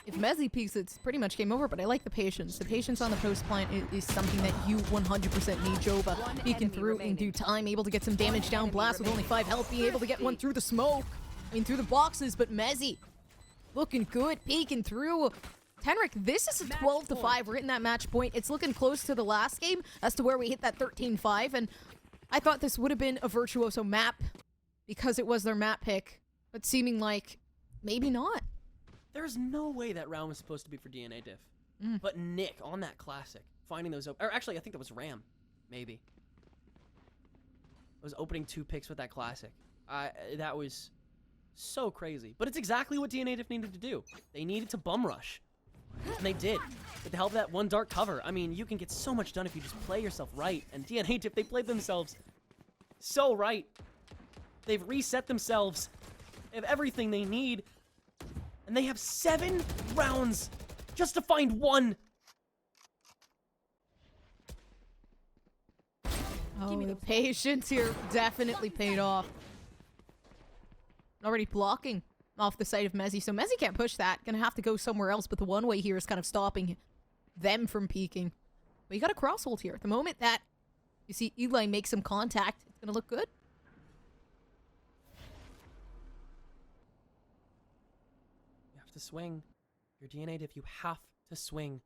If Mezzy peeks, it's pretty much game over, but I like the patience. The patience on the post plant is something that you 100% need. Jova peeking through in due time, able to get some damage down. Blast with only 5 health, being able to get one through the smoke. I mean, through the boxes, but Mezzy looking good, peeking through. Tenric, this is a 12-5. We're hitting that match point. It's looking close to the last game as to where we hit that 13-5, and I thought this would have been a Virtuoso map because it was their map pick, but seeming like maybe not. There's no way that round was supposed to be for DNA Diff. But Nick, on that classic, finding those or actually, I think that was Ram, maybe. I was opening 2 picks with that classic. That was so crazy. But it's exactly what DNA Diff needed to do. They needed to bum rush. And they did. With the help of that one dark cover. I mean, you can get so much done if you just play yourself right. And DNA Diff, they played themselves so right. They've reset themselves. They have everything they need. And they have 7 rounds just to find 1. Oh, the patience here definitely paid off. Already blocking off the side of Mezzy, so Mezzy can't push that. Gonna have to go somewhere else, but the one-way here is kind of stopping them from peeking. But you got a cross hold here. The moment that you see Eli make some contact, it's gonna look good. You have to swing. Your DNA Diff, you have to swing.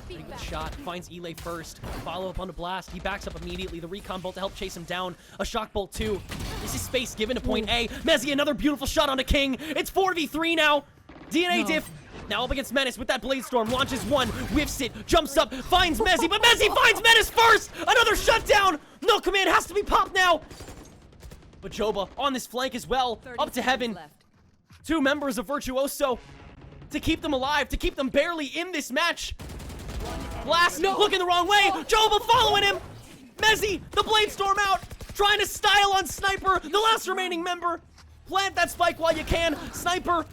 Pretty good shot. Finds Eli first. Follow up on the blast. He backs up immediately. The recon bolt to help chase him down. A shock bolt too. This is space given to point A. Mezzy, another beautiful shot on the King. It's 4v3 now. DNA Diff now up against Menace with that Blade Storm. Launches 1. Whiffs it. Jumps up. Finds Mezzy. But Mezzy finds Menace first. Another shutdown. No command has to be popped now. But Joba on this flank as well. Up to heaven. 2 members of Virtuoso to keep them alive. To keep them barely in this match. Blast, looking the wrong way. Joba following him. Mezzy, the Blade Storm out. Trying to style on Sniper, the last remaining member. Plant that spike while you can. Sniper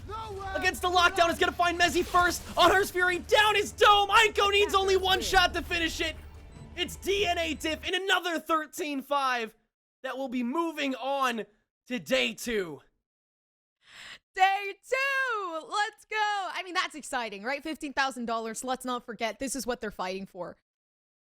against the lockdown is going to find Mezzy first. On Hearst Fury, down his dome. Aiko needs only 1 shot to finish it. It's DNA Diff in another 13-5 that will be moving on to day 2. Day 2! Let's go! I mean, that's exciting, right? $15,000. Let's not forget, this is what they're fighting for.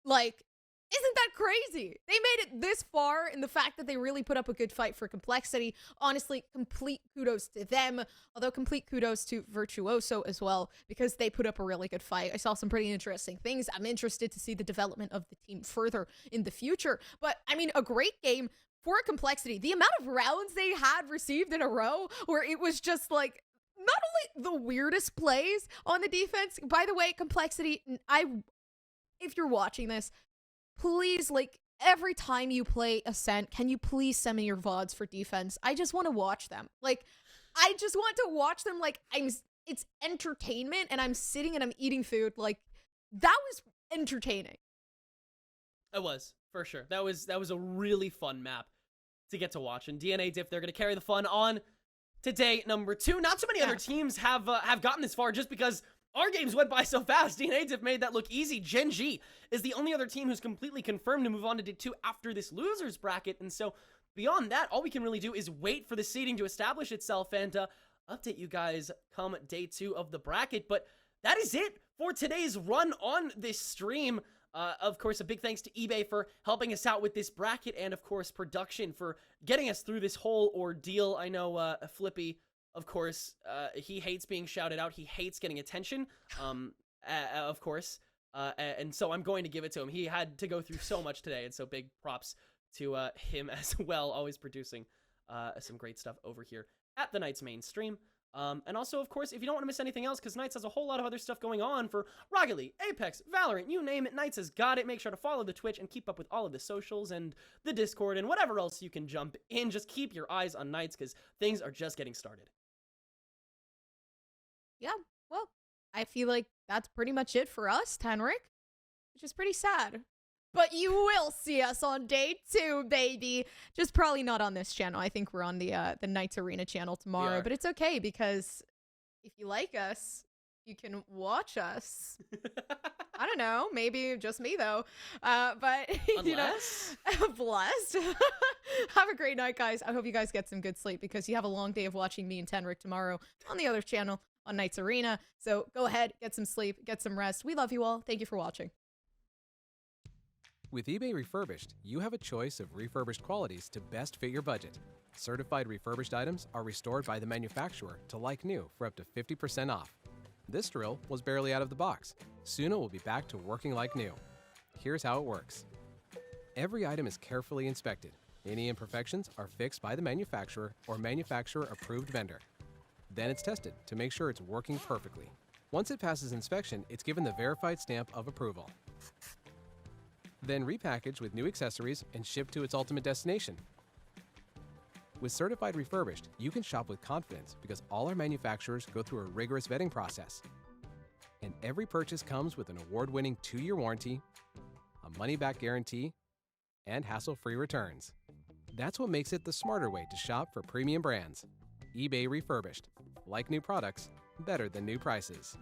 Like, isn't that crazy? They made it this far, and the fact that they really put up a good fight for Complexity. Honestly, complete kudos to them. Although, complete kudos to Virtuoso as well, because they put up a really good fight. I saw some pretty interesting things. I'm interested to see the development of the team further in the future. But, I mean, a great game for Complexity. The amount of rounds they had received in a row where it was just like not only the weirdest plays on the defense. By the way, Complexity, if you're watching this, please, like, every time you play Ascent, can you please send me your VODs for defense? I just want to watch them. Like, I just want to watch them. Like, it's entertainment, and I'm sitting and I'm eating food. Like, that was entertaining. It was, for sure. That was a really fun map to get to watch. And DNA Diff, they're going to carry the fun on to day number 2. Not too many other teams have gotten this far just because our games went by so fast. DNA Diff made that look easy. Gen G is the only other team who's completely confirmed to move on to day 2 after this losers bracket. And so beyond that, all we can really do is wait for the seeding to establish itself and update you guys come day 2 of the bracket. But that is it for today's run on this stream. Of course, a big thanks to eBay for helping us out with this bracket, and of course, production for getting us through this whole ordeal. I know Flippy, of course, he hates being shouted out. He hates getting attention, of course, and so I'm going to give it to him. He had to go through so much today, and so big props to him as well, always producing some great stuff over here at the Knights main stream. And also, of course, if you don't want to miss anything else, because Knights has a whole lot of other stuff going on for Rocket League, Apex, Valorant, you name it, Knights has got it. Make sure to follow the Twitch and keep up with all of the socials and the Discord and whatever else you can jump in. Just keep your eyes on Knights because things are just getting started. Yeah, well, I feel like that's pretty much it for us, Tenric, which is pretty sad. But you will see us on day 2, baby. Just probably not on this channel. I think we're on the Knights Arena channel tomorrow. But it's okay, because if you like us, you can watch us. I don't know. Maybe just me, though. But, you know, blessed. Have a great night, guys. I hope you guys get some good sleep, because you have a long day of watching me and Tenric tomorrow on the other channel on Knights Arena. So go ahead, get some sleep, get some rest. We love you all. Thank you for watching. With eBay Refurbished, you have a choice of refurbished qualities to best fit your budget. Certified refurbished items are restored by the manufacturer to like new for up to 50% off. This drill was barely out of the box. Soon it will be back to working like new. Here's how it works. Every item is carefully inspected. Any imperfections are fixed by the manufacturer or manufacturer-approved vendor. Then it's tested to make sure it's working perfectly. Once it passes inspection, it's given the verified stamp of approval. Then repackaged with new accessories and shipped to its ultimate destination. With Certified Refurbished, you can shop with confidence because all our manufacturers go through a rigorous vetting process. And every purchase comes with an award-winning 2-year warranty, a money-back guarantee, and hassle-free returns. That's what makes it the smarter way to shop for premium brands. eBay Refurbished. Like new products, better than new prices.